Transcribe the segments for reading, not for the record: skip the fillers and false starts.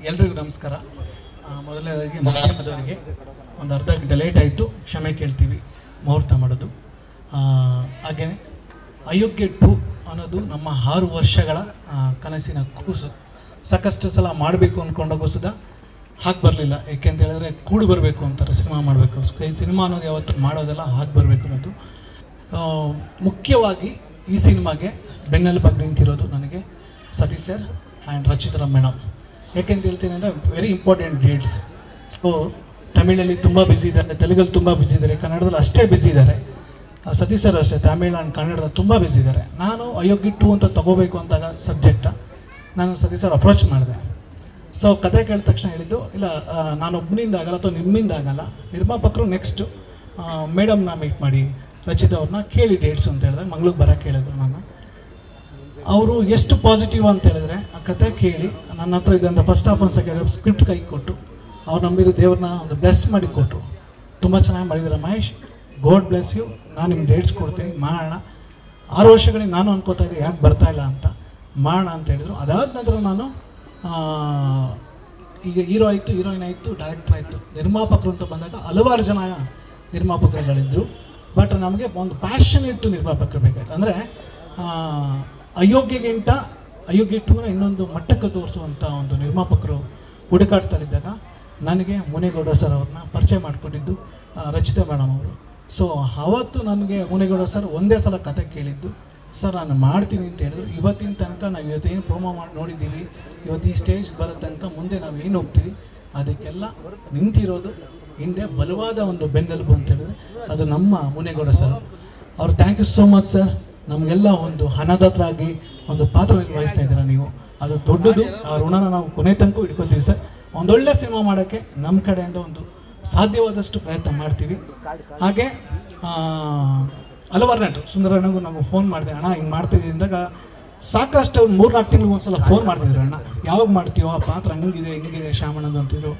ಎಲ್ರಿಗೂ ನಮಸ್ಕಾರ. ಮೊದಲನೇದಾಗಿ ಮಾಧ್ಯಮದವರಿಗೆ ಒಂದು ಅರ್ಧ ಗಂಟೆ ಲೇಟ್ ಆಯಿತು, ಕ್ಷಮೆ ಕೇಳ್ತೀವಿ ಮುಹೂರ್ತ ಮಾಡೋದು. ಹಾಗೆಯೇ ಅಯೋಗ್ಯ 2 ಅನ್ನೋದು ನಮ್ಮ 6 ವರ್ಷಗಳ ಕನಸಿನ ಕೂಸು. ಸಾಕಷ್ಟು ಸಲ ಮಾಡಬೇಕು ಅಂದ್ಕೊಂಡಾಗೂ ಸುಧಾ ಹಾಗೆ ಬರಲಿಲ್ಲ. ಏಕೆಂತ ಹೇಳಿದ್ರೆ ಕೂಡಿ ಬರಬೇಕು ಅಂತಾರೆ, ಸಿನಿಮಾ ಮಾಡಬೇಕು. ಈ ಸಿನಿಮಾ ಅನ್ನೋದು ಯಾವತ್ತು ಮಾಡೋದೆಲ್ಲ ಹಾಗೆ ಬರಬೇಕು ಅನ್ನೋದು. ಮುಖ್ಯವಾಗಿ ಈ ಸಿನಿಮಾಗೆ ಬೆನ್ನೆಲುಬಾಗಿ ನಿಂತಿರೋದು ನನಗೆ Satish sir and Rachita madam. ಯಾಕೆಂತ ಹೇಳ್ತೀನಿ ಅಂದರೆ ವೆರಿ ಇಂಪಾರ್ಟೆಂಟ್ ಡೇಟ್ಸ್. ಸೊ ತಮಿಳಲ್ಲಿ ತುಂಬ ಬ್ಯುಸಿ ಇದ್ದಾರೆ, ತೆಲುಗಲ್ಲಿ ತುಂಬ ಬ್ಯುಸಿ ಇದ್ದಾರೆ, ಕನ್ನಡದಲ್ಲಿ ಅಷ್ಟೇ ಬ್ಯುಸಿ ಇದ್ದಾರೆ. ಸತೀಶ್ ಸರ್ ಅಷ್ಟೇ ತಮಿಳ್ ಆ್ಯಂಡ್ ಕನ್ನಡದಲ್ಲಿ ತುಂಬ ಬ್ಯುಸಿ ಇದ್ದಾರೆ. ನಾನು ಅಯೋಗ್ಯ 2 ಅಂತ ತೊಗೋಬೇಕು ಅಂತಾಗ ಸಬ್ಜೆಕ್ಟ ನಾನು ಸತೀಶ್ ಸರ್ ಅಪ್ರೋಚ್ ಮಾಡಿದೆ. ಸೊ ಕತೆ ಕೇಳಿದ ತಕ್ಷಣ ಹೇಳಿದ್ದು, ಇಲ್ಲ ನಾನೊಬ್ಬನಿಂದ ಆಗಲ್ಲ ಅಥವಾ ನಿಮ್ಮಿಂದ ಆಗಲ್ಲ, ನಿರ್ಮಾಪಕರು ನೆಕ್ಸ್ಟು ಮೇಡಮ್ನ ಮೀಟ್ ಮಾಡಿ, ರಚಿತಾ ಅವ್ರನ್ನ ಕೇಳಿ ಡೇಟ್ಸು ಅಂತ ಹೇಳಿದ್ರೆ ಮಂಗ್ಳೂರಿಗೆ ಬರೋಕ್ಕೆ ಹೇಳಿದ್ರು. ನಾನು ಅವರು ಎಷ್ಟು ಪಾಸಿಟಿವ್ ಅಂತ ಹೇಳಿದ್ರೆ ಆ ಕತೆ ಕೇಳಿ ನನ್ನ ಹತ್ರ ಇದ್ದಂಥ ಫಸ್ಟ್ ಹಾಫ್ ಒಂದು ಸೆಕೆಂಡ್ ಸ್ಕ್ರಿಪ್ಟ್ ಕೈ ಕೊಟ್ಟು ಅವ್ರು ನಂಬಿರೋ ದೇವ್ರನ್ನ ಒಂದು ಬ್ಲೆಸ್ ಮಾಡಿ ಕೊಟ್ಟರು. ತುಂಬ ಚೆನ್ನಾಗಿ ಮಾಡಿದ್ದಾರೆ ಮಹೇಶ್, ಗಾಡ್ ಬ್ಲೆಸ್ ಯು, ನಾನು ನಿಮ್ಗೆ ಡೇಟ್ಸ್ ಕೊಡ್ತೀನಿ, ಮಾಡೋಣ. 6 ವರ್ಷಗಳಿಗೆ ನಾನು ಅನ್ಕೋತಾ ಇದ್ದೆ ಯಾಕೆ ಬರ್ತಾ ಇಲ್ಲ ಅಂತ, ಮಾಡೋಣ ಅಂತ ಹೇಳಿದ್ರು. ಅದಾದ ನಂತರ ನಾನು ಈಗ ಹೀರೋ ಆಯಿತು, ಹೀರೋಯಿನ್ ಆಯಿತು, ಡೈರೆಕ್ಟರ್ ಆಯಿತು, ನಿರ್ಮಾಪಕರು ಅಂತ ಬಂದಾಗ ಹಲವಾರು ಜನ ನಿರ್ಮಾಪಕರುಗಳಿದ್ರು. ಬಟ್ ನಮಗೆ ಒಂದು ಪ್ಯಾಷನೇಟ್ ನಿರ್ಮಾಪಕರು ಬೇಕಾಯ್ತು. ಅಂದರೆ ಅಯೋಗ್ಯಗಿಂತ ಅಯೋಗ್ಯ 2ನ ಇನ್ನೊಂದು ಮಟ್ಟಕ್ಕೆ ತೋರಿಸುವಂಥ ಒಂದು ನಿರ್ಮಾಪಕರು ಹುಡುಕಾಡ್ತಾರಿದ್ದಾಗ ನನಗೆ ಮುನೇಗೌಡ ಸರ್ ಅವ್ರನ್ನ ಪರಿಚಯ ಮಾಡಿಕೊಟ್ಟಿದ್ದು ರಚಿತಾ ಮೇಡಮ್ ಅವರು. ಸೊ ಅವತ್ತು ನನಗೆ ಮುನೇಗೌಡ ಸರ್ ಒಂದೇ ಸಲ ಕತೆ ಕೇಳಿದ್ದು, ಸರ್ ನಾನು ಮಾಡ್ತೀನಿ ಅಂತ ಹೇಳಿದ್ರು. ಇವತ್ತಿನ ತನಕ ನಾವು ಇವತ್ತೇನು ಪ್ರೋಮೋ ಮಾಡಿ ನೋಡಿದ್ದೀವಿ, ಇವತ್ತು ಈ ಸ್ಟೇಜ್ ಬರೋ ತನಕ ಮುಂದೆ ನಾವು ಏನು ಹೋಗ್ತೀವಿ ಅದಕ್ಕೆಲ್ಲ ನಿಂತಿರೋದು ಹಿಂದೆ ಬಲವಾದ ಒಂದು ಬೆನ್ನೆಲುಬು ಅಂತ ಹೇಳಿದ್ರೆ ಅದು ನಮ್ಮ ಮುನೇಗೌಡ ಸರ್. ಅವ್ರು thank you so much sir. ನಮಗೆಲ್ಲ ಒಂದು ಹಣದಾತರಾಗಿ ಒಂದು ಪಾತ್ರ ನಿರ್ವಹಿಸ್ತಾ ಇದ್ದೀರಾ ನೀವು, ಅದು ದೊಡ್ಡದು. ಆ ಋಣನ ನಾವು ಕೊನೆ ತನಕ ಇಟ್ಕೊತೀವಿ ಸರ್. ಒಂದೊಳ್ಳೆ ಸಿನಿಮಾ ಮಾಡೋಕ್ಕೆ ನಮ್ಮ ಕಡೆಯಿಂದ ಒಂದು ಸಾಧ್ಯವಾದಷ್ಟು ಪ್ರಯತ್ನ ಮಾಡ್ತೀವಿ. ಹಾಗೆ ಹಲವಾರು ನಟರು, ಸುಂದರಣ್ಣಗೂ ನಾವು ಫೋನ್ ಮಾಡಿದೆ, ಅಣ್ಣ ಹಿಂಗೆ ಮಾಡ್ತಿದ್ದೀವಿ ಅಂದಾಗ ಸಾಕಷ್ಟು 3-4 ತಿಂಗಳಿಗೆ ಒಂದ್ಸಲ ಫೋನ್ ಮಾಡ್ತಿದ್ರು, ಅಣ್ಣ ಯಾವಾಗ ಮಾಡ್ತೀವೋ ಆ ಪಾತ್ರ ಹಂಗಿದೆ ಹಿಂಗಿದೆ ಶ್ಯಾಮಣ್ಣಂದು ಅಂತಿದ್ರು.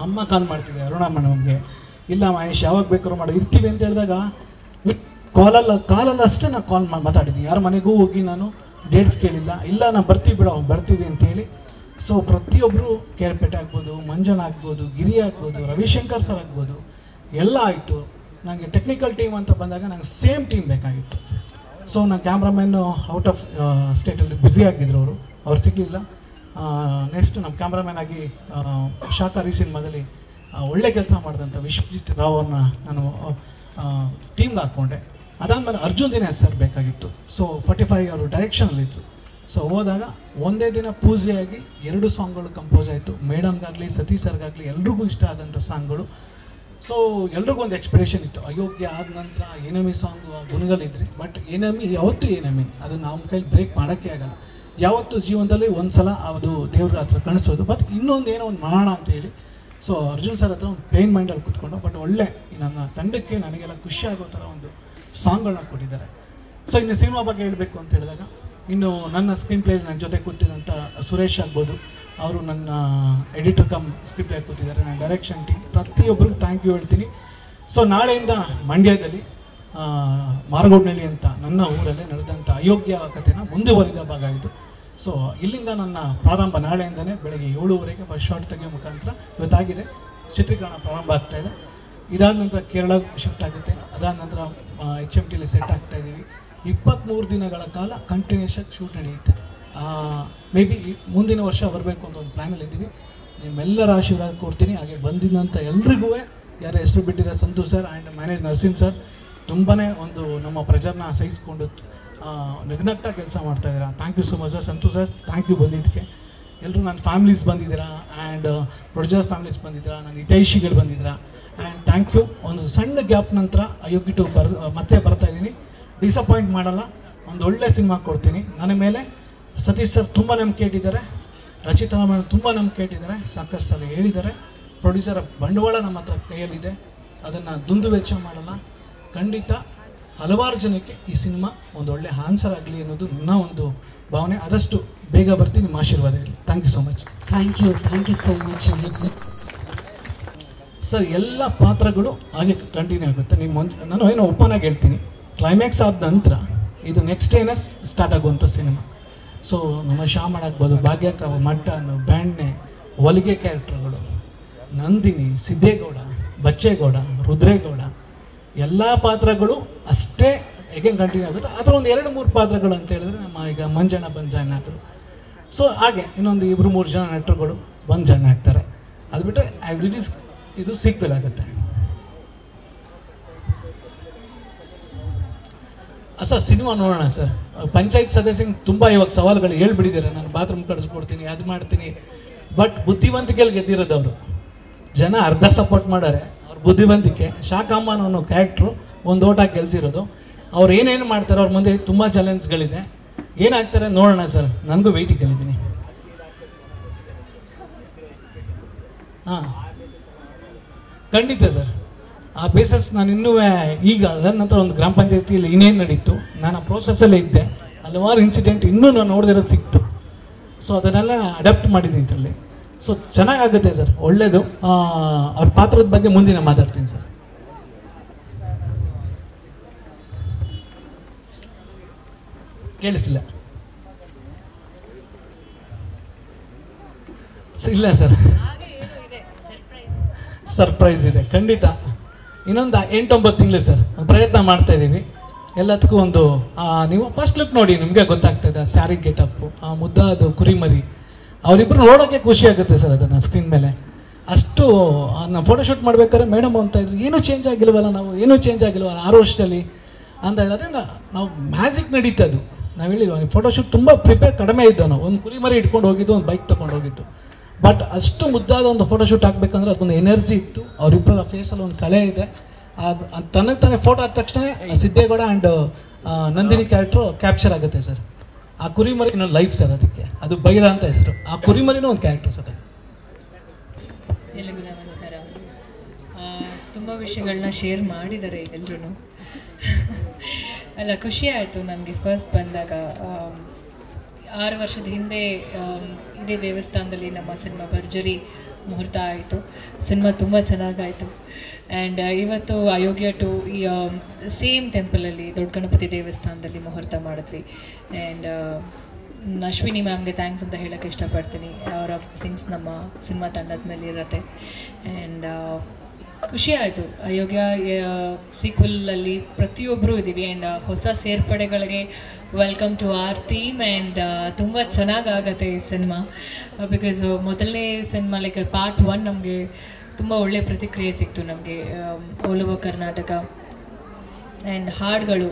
ಅಮ್ಮ ಕಾಲ್ ಮಾಡ್ತಿದ್ದೆ ಅರುಣ ಮೇಡಮ್ಗೆ, ಇಲ್ಲ ಮಹೇಶ್ ಯಾವಾಗ ಬೇಕಾದ್ರೂ ಮಾಡೋ ಇರ್ತೀವಿ ಅಂತ ಹೇಳಿದಾಗ ಕಾಲಲ್ಲಿ ಅಷ್ಟೇ ನಾನು ಕಾಲ್ ಮಾತಾಡಿದ್ದೀನಿ. ಯಾರ ಮನೆಗೂ ಹೋಗಿ ನಾನು ಡೇಟ್ಸ್ ಕೇಳಿಲ್ಲ, ಇಲ್ಲ ನಾನು ಬರ್ತೀವಿ ಬಿಡೋ ಬರ್ತೀವಿ ಅಂತೇಳಿ. ಸೊ ಪ್ರತಿಯೊಬ್ಬರು ಕೇರ್ಪೇಟೆ ಆಗ್ಬೋದು, ಮಂಜನ್ ಆಗ್ಬೋದು, ಗಿರಿ ಆಗ್ಬೋದು, ರವಿಶಂಕರ್ ಸರ್ ಆಗ್ಬೋದು, ಎಲ್ಲ ಆಯಿತು. ನನಗೆ ಟೆಕ್ನಿಕಲ್ ಟೀಮ್ ಅಂತ ಬಂದಾಗ ನಂಗೆ ಸೇಮ್ ಟೀಮ್ ಬೇಕಾಗಿತ್ತು. ಸೊ ನಾನು ಕ್ಯಾಮ್ರಾಮನ್ನು ಔಟ್ ಆಫ್ ಸ್ಟೇಟಲ್ಲಿ ಬ್ಯುಸಿ ಆಗಿದ್ರು, ಅವ್ರು ಸಿಗಲಿಲ್ಲ. ನೆಕ್ಸ್ಟ್ ನಮ್ಮ ಕ್ಯಾಮ್ರಾಮನ್ ಆಗಿ ಶಾಕಾರಿ ಸಿನಿಮಾದಲ್ಲಿ ಒಳ್ಳೆ ಕೆಲಸ ಮಾಡಿದಂಥ ವಿಶ್ವಜಿತ್ ರಾವ್ ಅವ್ರನ್ನ ನಾನು ಟೀಮ್ಗೆ ಹಾಕ್ಕೊಂಡೆ. ಅದಾದಮೇಲೆ ಅರ್ಜುನ್ ದಿನೇಶ್ ಸರ್ ಬೇಕಾಗಿತ್ತು. ಸೊ 45 ಅವರು ಡೈರೆಕ್ಷನಲ್ಲಿದ್ದರು. ಸೊ ಹೋದಾಗ ಒಂದೇ ದಿನ ಪೂಜೆಯಾಗಿ 2 ಸಾಂಗ್ಗಳು ಕಂಪೋಸ್ ಆಯಿತು. ಮೇಡಮ್ಗಾಗಲಿ ಸತೀಶ್ ಸರ್ಗಾಗಲಿ ಎಲ್ರಿಗೂ ಇಷ್ಟ ಆದಂಥ ಸಾಂಗ್ಗಳು. ಸೊ ಎಲ್ರಿಗೂ ಒಂದು ಎಕ್ಸ್ಪೆಕ್ಟೇಷನ್ ಇತ್ತು, ಅಯೋಗ್ಯ ಆದ ನಂತರ ಎನಮಿ ಸಾಂಗು ಗುಣಗಳಿದ್ರಿ. ಬಟ್ ಎನಮಿ ಯಾವತ್ತೂ ಎನಮಿ, ಅದು ನಮ್ಮ ಕೈಲಿ ಬ್ರೇಕ್ ಮಾಡೋಕ್ಕೆ ಆಗಲ್ಲ. ಯಾವತ್ತೂ ಜೀವನದಲ್ಲಿ ಒಂದು ಸಲ ಅದು ದೇವ್ರ ಹತ್ರ ಕಾಣಿಸೋದು. ಬಟ್ ಇನ್ನೊಂದು ಏನೋ ಒಂದು ಮಾಡೋಣ ಅಂತೇಳಿ ಸೊ ಅರ್ಜುನ್ ಸರ್ ಹತ್ರ ಒಂದು ಪ್ಲೇನ್ ಮೈಂಡಲ್ಲಿ ಕೂತ್ಕೊಂಡು, ಬಟ್ ಒಳ್ಳೆ ನನ್ನ ತಂಡಕ್ಕೆ ನನಗೆಲ್ಲ ಖುಷಿ ಆಗೋ ಥರ ಒಂದು ಸಾಂಗ್ಗಳನ್ನ ಕೊಟ್ಟಿದ್ದಾರೆ. ಸೊ ಇನ್ನು ಸಿನಿಮಾ ಬಗ್ಗೆ ಹೇಳಬೇಕು ಅಂತ ಹೇಳಿದಾಗ, ಇನ್ನು ನನ್ನ ಸ್ಕ್ರೀನ್ ಪ್ಲೇ ನನ್ನ ಜೊತೆ ಕೂತಿದ್ದಂಥ ಸುರೇಶ್ ಆಗ್ಬೋದು, ಅವರು ನನ್ನ ಎಡಿಟರ್ ಕಮ್ ಸ್ಕ್ರೀನ್ ಪ್ಲೇ ಕೂತಿದ್ದಾರೆ, ನನ್ನ ಡೈರೆಕ್ಷನ್ ಟೀಮ್, ಪ್ರತಿಯೊಬ್ಬರಿಗೂ ಥ್ಯಾಂಕ್ ಯು ಹೇಳ್ತೀನಿ. ಸೊ ನಾಳೆಯಿಂದ ಮಂಡ್ಯದಲ್ಲಿ ಮಾರಗೋಡ್ನಳ್ಳಿ ಅಂತ ನನ್ನ ಊರಲ್ಲಿ ನಡೆದಂಥ ಅಯೋಗ್ಯ ಕಥೆನ ಮುಂದುವರಿದ ಭಾಗ ಇದು. ಸೊ ಇಲ್ಲಿಂದ ನನ್ನ ಪ್ರಾರಂಭ ನಾಳೆಯಿಂದನೇ ಬೆಳಗ್ಗೆ 7:30 ಫಸ್ಟ್ ಶಾರ್ಟ್ ತೆಗೆಯೋ ಮುಖಾಂತರ ಇವತ್ತಾಗಿದೆ, ಚಿತ್ರೀಕರಣ ಪ್ರಾರಂಭ ಆಗ್ತಾಯಿದೆ. ಇದಾದ ನಂತರ ಕೇರಳ ಶಿಫ್ಟ್ ಆಗುತ್ತೆ. ಅದಾದ ನಂತರ HMTಲಿ ಸೆಟ್ ಆಗ್ತಾ ಇದ್ದೀವಿ. 23 ದಿನಗಳ ಕಾಲ ಕಂಟಿನ್ಯೂಸ್ ಆಗಿ ಶೂಟ್ ನಡೆಯುತ್ತೆ. ಮೇ ಬಿ ಮುಂದಿನ ವರ್ಷ ಬರಬೇಕು ಅಂತ ಒಂದು ಪ್ಲ್ಯಾನಲ್ಲಿ ಇದ್ದೀವಿ. ನಿಮ್ಮೆಲ್ಲರ ಆಶೀರ್ವಾದ ಕೊಡ್ತೀನಿ. ಹಾಗೆ ಬಂದಿದ್ದಂಥ ಎಲ್ರಿಗೂ ಯಾರ ಹೆಸರು ಬಿಟ್ಟಿರೋ Santhu sir and manage Narasimha sir ತುಂಬಾ ಒಂದು ನಮ್ಮ ಪ್ರೆಜರ್ನ ಸಹಿಸ್ಕೊಂಡು ನಗ್ನಗ್ತಾ ಕೆಲಸ ಮಾಡ್ತಾಯಿದ್ದೀರಾ. Thank you so much sir. Santhu sir thank you ಬಂದಿದ್ದಕ್ಕೆ. ಎಲ್ಲರೂ ನನ್ನ ಫ್ಯಾಮಿಲೀಸ್ ಬಂದಿದ್ದೀರಾ ಆ್ಯಂಡ್ ಪ್ರೊಡ್ಯೂಸರ್ ಫ್ಯಾಮಿಲೀಸ್ ಬಂದಿದ್ದೀರಾ, ನನ್ನ ಹಿತೈಷಿಗಳು ಬಂದಿದ್ದೀರಾ ಆ್ಯಂಡ್ ಥ್ಯಾಂಕ್ ಯು. ಒಂದು ಸಣ್ಣ ಗ್ಯಾಪ್ ನಂತರ ಅಯೋಗ್ಯ 2 ಮತ್ತೆ ಬರ್ತಾಯಿದ್ದೀನಿ. ಡಿಸಪಾಯಿಂಟ್ ಮಾಡಲ್ಲ, ಒಂದು ಒಳ್ಳೆ ಸಿನಿಮಾ ಕೊಡ್ತೀನಿ. ನನ್ನ ಮೇಲೆ ಸತೀಶ್ ಸರ್ ತುಂಬ ನಂಬಿಕೆ ಇಟ್ಟಿದ್ದಾರೆ, ರಚಿತಾ ಮೇಡಮ್ ತುಂಬ ನಂಬಿಕೆ ಇಟ್ಟಿದ್ದಾರೆ, ಸಾಕಷ್ಟು ಸಲ ಹೇಳಿದ್ದಾರೆ. ಪ್ರೊಡ್ಯೂಸರ್ ಬಂಡವಾಳ ನಮ್ಮ ಹತ್ರ ಕೈಯಲ್ಲಿದೆ, ಅದನ್ನು ದುಂದು ವೆಚ್ಚ ಮಾಡಲ್ಲ. ಖಂಡಿತ ಹಲವಾರು ಜನಕ್ಕೆ ಈ ಸಿನಿಮಾ ಒಂದು ಒಳ್ಳೆ ಆನ್ಸರ್ ಆಗಲಿ ಅನ್ನೋದು ನನ್ನ ಒಂದು ಭಾವನೆ. ಆದಷ್ಟು ಬೇಗ ಬರ್ತೀನಿ, ನಿಮ್ಮ ಆಶೀರ್ವಾದ ಇರಲಿ. Thank you so much. Thank you so much sir. ಎಲ್ಲ ಪಾತ್ರಗಳು ಹಾಗೆ ಕಂಟಿನ್ಯೂ ಆಗುತ್ತೆ. ನಾನು ಏನೋ ಓಪನ್ ಆಗಿ ಹೇಳ್ತೀನಿ, ಕ್ಲೈಮ್ಯಾಕ್ಸ್ ಆದ ನಂತರ ಇದು ನೆಕ್ಸ್ಟ್ ಡೇನೇ ಸ್ಟಾರ್ಟ್ ಆಗುವಂಥ ಸಿನಿಮಾ. ಸೊ ನಮ್ಮ ಶ್ಯಾಮಣ್ಣ ಆಗ್ಬೋದು, ಭಾಗ್ಯಕ್ಕ, ಮಟ್ಟನು, ಬ್ಯಾಂಡ್ನೆ, ಹೊಲಿಗೆ ಕ್ಯಾರೆಕ್ಟರ್ಗಳು, ನಂದಿನಿ, ಸಿದ್ದೇಗೌಡ, ಬಚ್ಚೇಗೌಡ, ರುದ್ರೇಗೌಡ, ಎಲ್ಲ ಪಾತ್ರಗಳು ಅಷ್ಟೇ ಹೇಗೆ ಕಂಟಿನ್ಯೂ ಆಗುತ್ತೆ. ಅದರ ಒಂದು 2-3 ಪಾತ್ರಗಳು ಅಂತ ಹೇಳಿದ್ರೆ ನಮ್ಮ ಈಗ ಮಂಜಣ್ಣ ಬಂದು ಜಾಯ್ನ್ ಆದರು. ಸೊ ಹಾಗೆ ಇನ್ನೊಂದು 2-3 ಜನ ನಟರುಗಳು ಬಂದು ಜಾಯ್ನ್ ಆಗ್ತಾರೆ. ಅದು ಬಿಟ್ಟರೆ ಆ್ಯಸ್ ಇಟ್ ಈಸ್ ಇದು ಸೀಕ್ವೆಲ್ ಆಗುತ್ತೆ. ಸರ್ ಸಿನಿಮಾ ನೋಡೋಣ ಸರ್. ಪಂಚಾಯತ್ ಸದಸ್ಯಂಗೆ ತುಂಬ ಇವಾಗ ಸವಾಲುಗಳು ಹೇಳ್ಬಿಟ್ಟಿದ್ದಾರೆ. ನಾನು ಬಾತ್ರೂಮ್ ಕಳಿಸ್ಕೊಡ್ತೀನಿ, ಅದು ಮಾಡ್ತೀನಿ. ಬಟ್ ಬುದ್ಧಿವಂತಿಕೆಯಲ್ಲಿ ಗೆದ್ದಿರೋದು ಅವರು. ಜನ ಅರ್ಧ ಸಪೋರ್ಟ್ ಮಾಡಾರೆ. ಅವ್ರ ಬುದ್ಧಿವಂತಿಕೆ, ಶಾಕಾಂಬಾನ್ ಅನ್ನೋ ಕ್ಯಾರೆಕ್ಟ್ರು ಒಂದು ಓಟ ಗೆಲ್ಸಿರೋದು. ಅವ್ರು ಏನೇನು ಮಾಡ್ತಾರೆ, ಅವ್ರ ಮುಂದೆ ತುಂಬ ಚಾಲೆಂಜ್ಗಳಿದೆ. ಏನಾಗ್ತಾರೆ ನೋಡೋಣ ಸರ್. ನನಗೂ ವೆಯ್ಟಿಂಗ್ ಕಲಿದ್ದೀನಿ. ಹಾಂ, ಖಂಡಿತ ಸರ್. ಆ ಬೇಸಸ್ ನಾನು ಇನ್ನೂ ಈಗ ಅದರ ನಂತರ ಒಂದು ಗ್ರಾಮ ಪಂಚಾಯತಿಯಲ್ಲಿ ಇನ್ನೇನು ನಡೀತು, ನಾನು ಆ ಪ್ರೋಸೆಸ್ಸಲ್ಲೇ ಇದ್ದೆ. ಹಲವಾರು ಇನ್ಸಿಡೆಂಟ್ ಇನ್ನೂ ನಾನು ನೋಡಿದಿರೋದು ಸಿಕ್ತು. ಸೊ ಅದನ್ನೆಲ್ಲ ಅಡಾಪ್ಟ್ ಮಾಡಿದ್ದೀನಿ ಇದರಲ್ಲಿ. ಸೊ ಚೆನ್ನಾಗಾಗುತ್ತೆ ಸರ್, ಒಳ್ಳೆಯದು. ಅವ್ರ ಪಾತ್ರದ ಬಗ್ಗೆ ಮುಂದಿನ ಮಾತಾಡ್ತೀನಿ ಸರ್. ಕೇಳಿಸ್ತಿಲ್ಲ ಇಲ್ಲ ಸರ್. ಸರ್ಪ್ರೈಸ್ ಇದೆ ಖಂಡಿತ. ಇನ್ನೊಂದು 8-9 ತಿಂಗಳು ಸರ್ ಪ್ರಯತ್ನ ಮಾಡ್ತಾ ಇದ್ದೀವಿ. ಎಲ್ಲದಕ್ಕೂ ಒಂದು ನೀವು ಫಸ್ಟ್ ಲುಕ್ ನೋಡಿ, ನಿಮಗೆ ಗೊತ್ತಾಗ್ತದೆ. ಸ್ಯಾರಿ ಗೆಟಪ್ಪು, ಆ ಮುದ್ದಾದು ಕುರಿಮರಿ, ಅವರಿಬ್ಬರು ನೋಡೋಕ್ಕೆ ಖುಷಿ ಆಗುತ್ತೆ ಸರ್ ಅದನ್ನು ಸ್ಕ್ರೀನ್ ಮೇಲೆ. ಅಷ್ಟು ನಾವು ಫೋಟೋಶೂಟ್ ಮಾಡ್ಬೇಕಾದ್ರೆ ಮೇಡಮ್ ಅಂತ ಇದ್ರು, ಏನೂ ಚೇಂಜ್ ಆಗಿಲ್ವಲ್ಲ, ನಾವು ಏನೂ ಚೇಂಜ್ ಆಗಿಲ್ವಲ್ಲ 6 ವರ್ಷದಲ್ಲಿ ಅಂತ ಇದ್ರೆ. ಅದೇ ನಾವು ಮ್ಯಾಜಿಕ್ ನಡೀತಾ ಅದು. ನಾವು ಹೇಳಿಲ್ವ, ಫೋಟೋಶೂಟ್ ತುಂಬ ಪ್ರಿಪೇರ್ ಕಡಿಮೆ ಇದ್ದವು. ನಾವು ಒಂದು ಕುರಿಮರಿ ಇಟ್ಕೊಂಡು ಹೋಗಿದ್ದು, ಒಂದು ಬೈಕ್ ತೊಗೊಂಡು ಹೋಗಿದ್ದು. ಬಟ್ ಅಷ್ಟು ಮುದ್ದಾದ ಒಂದು ಫೋಟೋಶೂಟ್ ಹಾಕ್ಬೇಕಂದ್ರೆ ಅದೊಂದು ಎನರ್ಜಿ ಇತ್ತು. ಅವರಿಬ್ಬರ ಫೇಸಲ್ಲಿ ಒಂದು ಕಲೆ ಇದೆ. ತನಗೆ ತಾನೇ ಫೋಟೋ ಆದ ತಕ್ಷಣ Siddegowda and Nandini character capture ಆಗುತ್ತೆ ಸರ್. ಆ ಕುರಿಮರಿ ಇನ್ನೊಂದು ಲೈಫ್ ಸರ್, ಅದಕ್ಕೆ ಅದು ಬೈರ ಅಂತ ಹೆಸರು. ಆ ಕುರಿಮರಿನೂ ಒಂದು ಕ್ಯಾರೆಕ್ಟರ್ ಸರ್. ಎಲ್ಲರಿಗೂ ನಮಸ್ಕಾರ. ತುಂಬ ವಿಷಯಗಳನ್ನ ಶೇರ್ ಮಾಡಿದ್ದಾರೆ ಎಲ್ಲರೂ. ಅಲ್ಲ, ಖುಷಿ ಆಯಿತು ನನಗೆ ಫಸ್ಟ್ ಬಂದಾಗ. 6 ವರ್ಷದ ಹಿಂದೆ ಇದೇ ದೇವಸ್ಥಾನದಲ್ಲಿ ನಮ್ಮ ಸಿನಿಮಾ ಭರ್ಜರಿ ಮುಹೂರ್ತ ಆಯಿತು. ಸಿನಿಮಾ ತುಂಬ ಚೆನ್ನಾಗಾಯಿತು. ಆ್ಯಂಡ್ ಇವತ್ತು ಅಯೋಗ್ಯ 2 ಈ ಸೇಮ್ ಟೆಂಪಲಲ್ಲಿ ದೊಡ್ಡ ಗಣಪತಿ ದೇವಸ್ಥಾನದಲ್ಲಿ ಮುಹೂರ್ತ ಮಾಡಿದ್ವಿ. ಆ್ಯಂಡ್ ಅಶ್ವಿನಿ ಮ್ಯಾಮ್ಗೆ ಥ್ಯಾಂಕ್ಸ್ ಅಂತ ಹೇಳೋಕ್ಕೆ ಇಷ್ಟಪಡ್ತೀನಿ. ಅವರ ಸಿಂಗ್ಸ್ ನಮ್ಮ ಸಿನಿಮಾ ತಂಡದ ಮೇಲೆ ಇರುತ್ತೆ. ಆ್ಯಂಡ್ ಖುಷಿ ಆಯಿತು. ಅಯೋಗ್ಯ ಸೀಕ್ವೆಲಲ್ಲಿ ಪ್ರತಿಯೊಬ್ಬರೂ ಇದ್ದೀವಿ. ಆ್ಯಂಡ್ ಹೊಸ ಸೇರ್ಪಡೆಗಳಿಗೆ welcome to our team. And ತುಂಬ ಚೆನ್ನಾಗಾಗತ್ತೆ ಈ ಸಿನಿಮಾ. ಬಿಕಾಸ್ ಮೊದಲನೇ ಸಿನಿಮಾ ಲೈಕ್ ಪಾರ್ಟ್ 1 ನಮಗೆ ತುಂಬ ಒಳ್ಳೆಯ ಪ್ರತಿಕ್ರಿಯೆ ಸಿಕ್ತು ನಮಗೆ ಆಲ್ ಓವರ್ ಕರ್ನಾಟಕ. ಆ್ಯಂಡ್ ಹಾಡುಗಳು,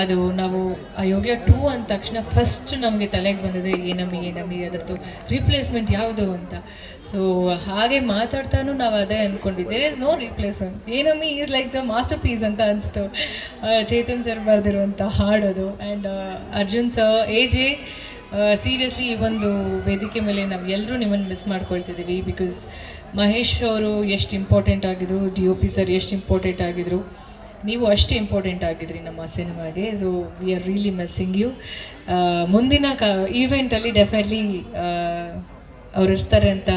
ಅದು ನಾವು ಅಯೋಗ್ಯ 2 ಅಂದ ತಕ್ಷಣ ಫಸ್ಟ್ ನಮಗೆ ತಲೆಗೆ ಬಂದಿದೆ ಏನಮ್ಮಿ ಅದರದ್ದು ರೀಪ್ಲೇಸ್ಮೆಂಟ್ ಯಾವುದು ಅಂತ. ಸೊ ಹಾಗೆ ಮಾತಾಡ್ತಾನು ನಾವು ಅದೇ ಅಂದ್ಕೊಂಡಿದ್ದೆ, ದೇರ್ ಇಸ್ ನೋ ರೀಪ್ಲೇಸ್ಮೆಂಟ್. ಏನಮ್ಮಿ is like the masterpiece ಅಂತ ಅನಿಸ್ತು. ಚೇತನ್ ಸರ್ ಬರೆದಿರುವಂಥ ಹಾಡೋದು. And Arjun sir, AJ, seriously ಈ ಒಂದು ವೇದಿಕೆ ಮೇಲೆ ನಾವು ಎಲ್ಲರೂ ನಿಮ್ಮನ್ನು ಮಿಸ್ ಮಾಡ್ಕೊಳ್ತಿದ್ದೀವಿ. ಬಿಕಾಸ್ ಮಹೇಶ್ ಅವರು ಎಷ್ಟು ಇಂಪಾರ್ಟೆಂಟ್ ಆಗಿದ್ರು, DOP ಸರ್ ಎಷ್ಟು ಇಂಪಾರ್ಟೆಂಟ್ ಆಗಿದ್ರು, ನೀವು ಅಷ್ಟೇ ಇಂಪಾರ್ಟೆಂಟ್ ಆಗಿದ್ರಿ ನಮ್ಮ ಸಿನಿಮಾಗೆ. So we are really missing you. ಮುಂದಿನ ಈವೆಂಟಲ್ಲಿ ಡೆಫಿನೆಟ್ಲಿ ಅವ್ರು ಇರ್ತಾರೆ ಅಂತ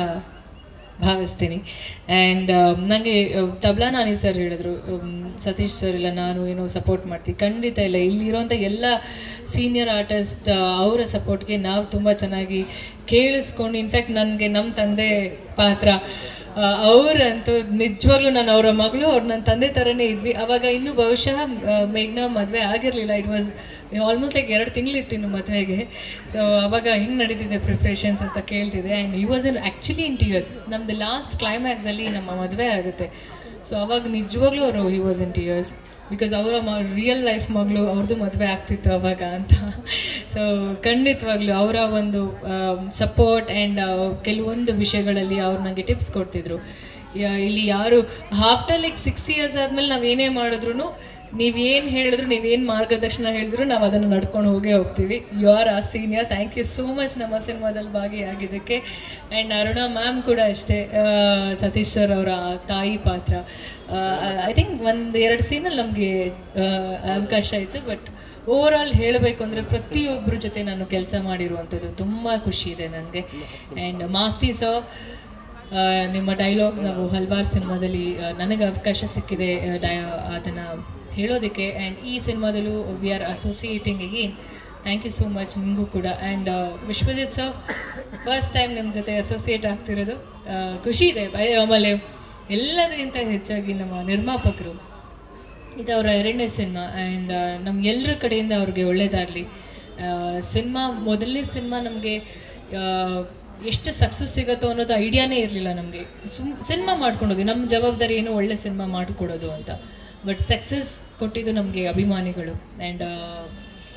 ಭಾವಿಸ್ತೀನಿ. ಆ್ಯಂಡ್ ನನಗೆ ತಬ್ಲಾ ನಾನಿ ಸರ್ ಹೇಳಿದ್ರು, ಸತೀಶ್ ಸರ್ ಇಲ್ಲ ನಾನು ಏನೋ ಸಪೋರ್ಟ್ ಮಾಡ್ತೀವಿ. ಖಂಡಿತ ಇಲ್ಲ. ಇಲ್ಲಿರೋಂಥ ಎಲ್ಲ ಸೀನಿಯರ್ ಆರ್ಟಿಸ್ಟ್ ಅವರ ಸಪೋರ್ಟ್ಗೆ ನಾವು ತುಂಬ ಚೆನ್ನಾಗಿ ಕೇಳಿಸ್ಕೊಂಡು, ಇನ್ಫ್ಯಾಕ್ಟ್ ನನಗೆ ನಮ್ಮ ತಂದೆ ಪಾತ್ರ ಅವರಂತೂ ನಿಜವಾಗ್ಲೂ ನಾನು ಅವರ ಮಗಳು, ಅವ್ರು ನನ್ನ ತಂದೆ ಥರನೇ ಇದ್ವಿ. ಅವಾಗ ಇನ್ನೂ ಬಹುಶಃ ಮೇಘ್ನಾ ಮದುವೆ ಆಗಿರಲಿಲ್ಲ. ಇಟ್ ವಾಸ್ ಆಲ್ಮೋಸ್ಟ್ ಲೈಕ್ 2 ತಿಂಗಳಿತ್ತು ಇನ್ನು ಮದುವೆಗೆ. ಸೊ ಅವಾಗ ಹಿಂಗೆ ನಡೀತಿದೆ ಪ್ರಿಪ್ರೇಷನ್ಸ್ ಅಂತ ಕೇಳ್ತಿದ್ದೆ. And he was actually in tears. ನಮ್ಮದು ಲಾಸ್ಟ್ ಕ್ಲೈಮ್ಯಾಕ್ಸಲ್ಲಿ ನಮ್ಮ ಮದುವೆ ಆಗುತ್ತೆ. ಸೊ ಅವಾಗ ನಿಜವಾಗ್ಲೂ ಅವರು he was in tears. Because ಅವರ ರಿಯಲ್ ಲೈಫ್ ಮಗಳು, ಅವ್ರದ್ದು ಮದುವೆ ಆಗ್ತಿತ್ತು ಅವಾಗ ಅಂತ. ಸೊ ಖಂಡಿತವಾಗ್ಲೂ ಅವರ ಒಂದು ಸಪೋರ್ಟ್ ಆ್ಯಂಡ್ ಕೆಲವೊಂದು ವಿಷಯಗಳಲ್ಲಿ ಅವ್ರು ನನಗೆ ಟಿಪ್ಸ್ ಕೊಡ್ತಿದ್ರು. ಇಲ್ಲಿ ಯಾರು ಆಫ್ಟರ್ ಲೈಕ್ 6 years ಆದಮೇಲೆ ನಾವು ಏನೇ ಮಾಡಿದ್ರು, ನೀವೇನು ಹೇಳಿದ್ರು, ನೀವೇನು ಮಾರ್ಗದರ್ಶನ ಹೇಳಿದ್ರು, ನಾವು ಅದನ್ನು ನಡ್ಕೊಂಡು ಹೋಗ್ತೀವಿ. You are a senior. Thank you so much ನಮ್ಮ ಸಿನಿಮಾದಲ್ಲಿ ಭಾಗಿಯಾಗಿದ್ದಕ್ಕೆ. ಆ್ಯಂಡ್ ಅರುಣಾ ಮ್ಯಾಮ್ ಕೂಡ ಅಷ್ಟೇ, ಸತೀಶ್ ಸರ್ ಅವರ ತಾಯಿ ಪಾತ್ರ. ಐ ಥಿಂಕ್ 1-2 ಸೀನಲ್ಲಿ ನಮಗೆ ಅವಕಾಶ ಇತ್ತು. ಬಟ್ ಓವರ್ ಆಲ್ ಹೇಳಬೇಕು ಅಂದರೆ ಪ್ರತಿಯೊಬ್ಬರ ಜೊತೆ ನಾನು ಕೆಲಸ ಮಾಡಿರುವಂಥದ್ದು ತುಂಬ ಖುಷಿ ಇದೆ ನನಗೆ. ಆ್ಯಂಡ್ ಮಾಸ್ತಿ ಸರ್, ನಿಮ್ಮ ಡೈಲಾಗ್ಸ್ ನಾವು ಹಲವಾರು ಸಿನಿಮಾದಲ್ಲಿ ನನಗೆ ಅವಕಾಶ ಸಿಕ್ಕಿದೆ ಅದನ್ನು ಹೇಳೋದಕ್ಕೆ. ಆ್ಯಂಡ್ ಈ ಸಿನಿಮಾದಲ್ಲೂ we are associating again thank you so much ನಿಮಗೂ ಕೂಡ. And Vishwajit sir first time ನಿಮ್ಮ ಜೊತೆ ಅಸೋಸಿಯೇಟ್ ಆಗ್ತಿರೋದು ಖುಷಿ ಇದೆ. ಆಮೇಲೆ ಎಲ್ಲದಕ್ಕಿಂತ ಹೆಚ್ಚಾಗಿ ನಮ್ಮ ನಿರ್ಮಾಪಕರು, ಇದು ಅವರ 2ನೇ ಸಿನಿಮಾ ಆ್ಯಂಡ್ ನಮ್ಗೆಲ್ಲರ ಕಡೆಯಿಂದ ಅವ್ರಿಗೆ ಒಳ್ಳೇದಾಗಲಿ. ಸಿನಿಮಾ ಮೊದಲನೇ ಸಿನಿಮಾ ನಮಗೆ ಎಷ್ಟು ಸಕ್ಸಸ್ ಸಿಗುತ್ತೋ ಅನ್ನೋದು ಐಡಿಯಾನೇ ಇರಲಿಲ್ಲ ನಮಗೆ. ಸಿನಿಮಾ ಮಾಡ್ಕೊಂಡೋದು ನಮ್ಮ ಜವಾಬ್ದಾರಿ ಏನು ಒಳ್ಳೆ ಸಿನಿಮಾ ಮಾಡಿಕೊಡೋದು ಅಂತ. ಬಟ್ ಸಕ್ಸಸ್ ಕೊಟ್ಟಿದ್ದು ನಮಗೆ ಅಭಿಮಾನಿಗಳು. And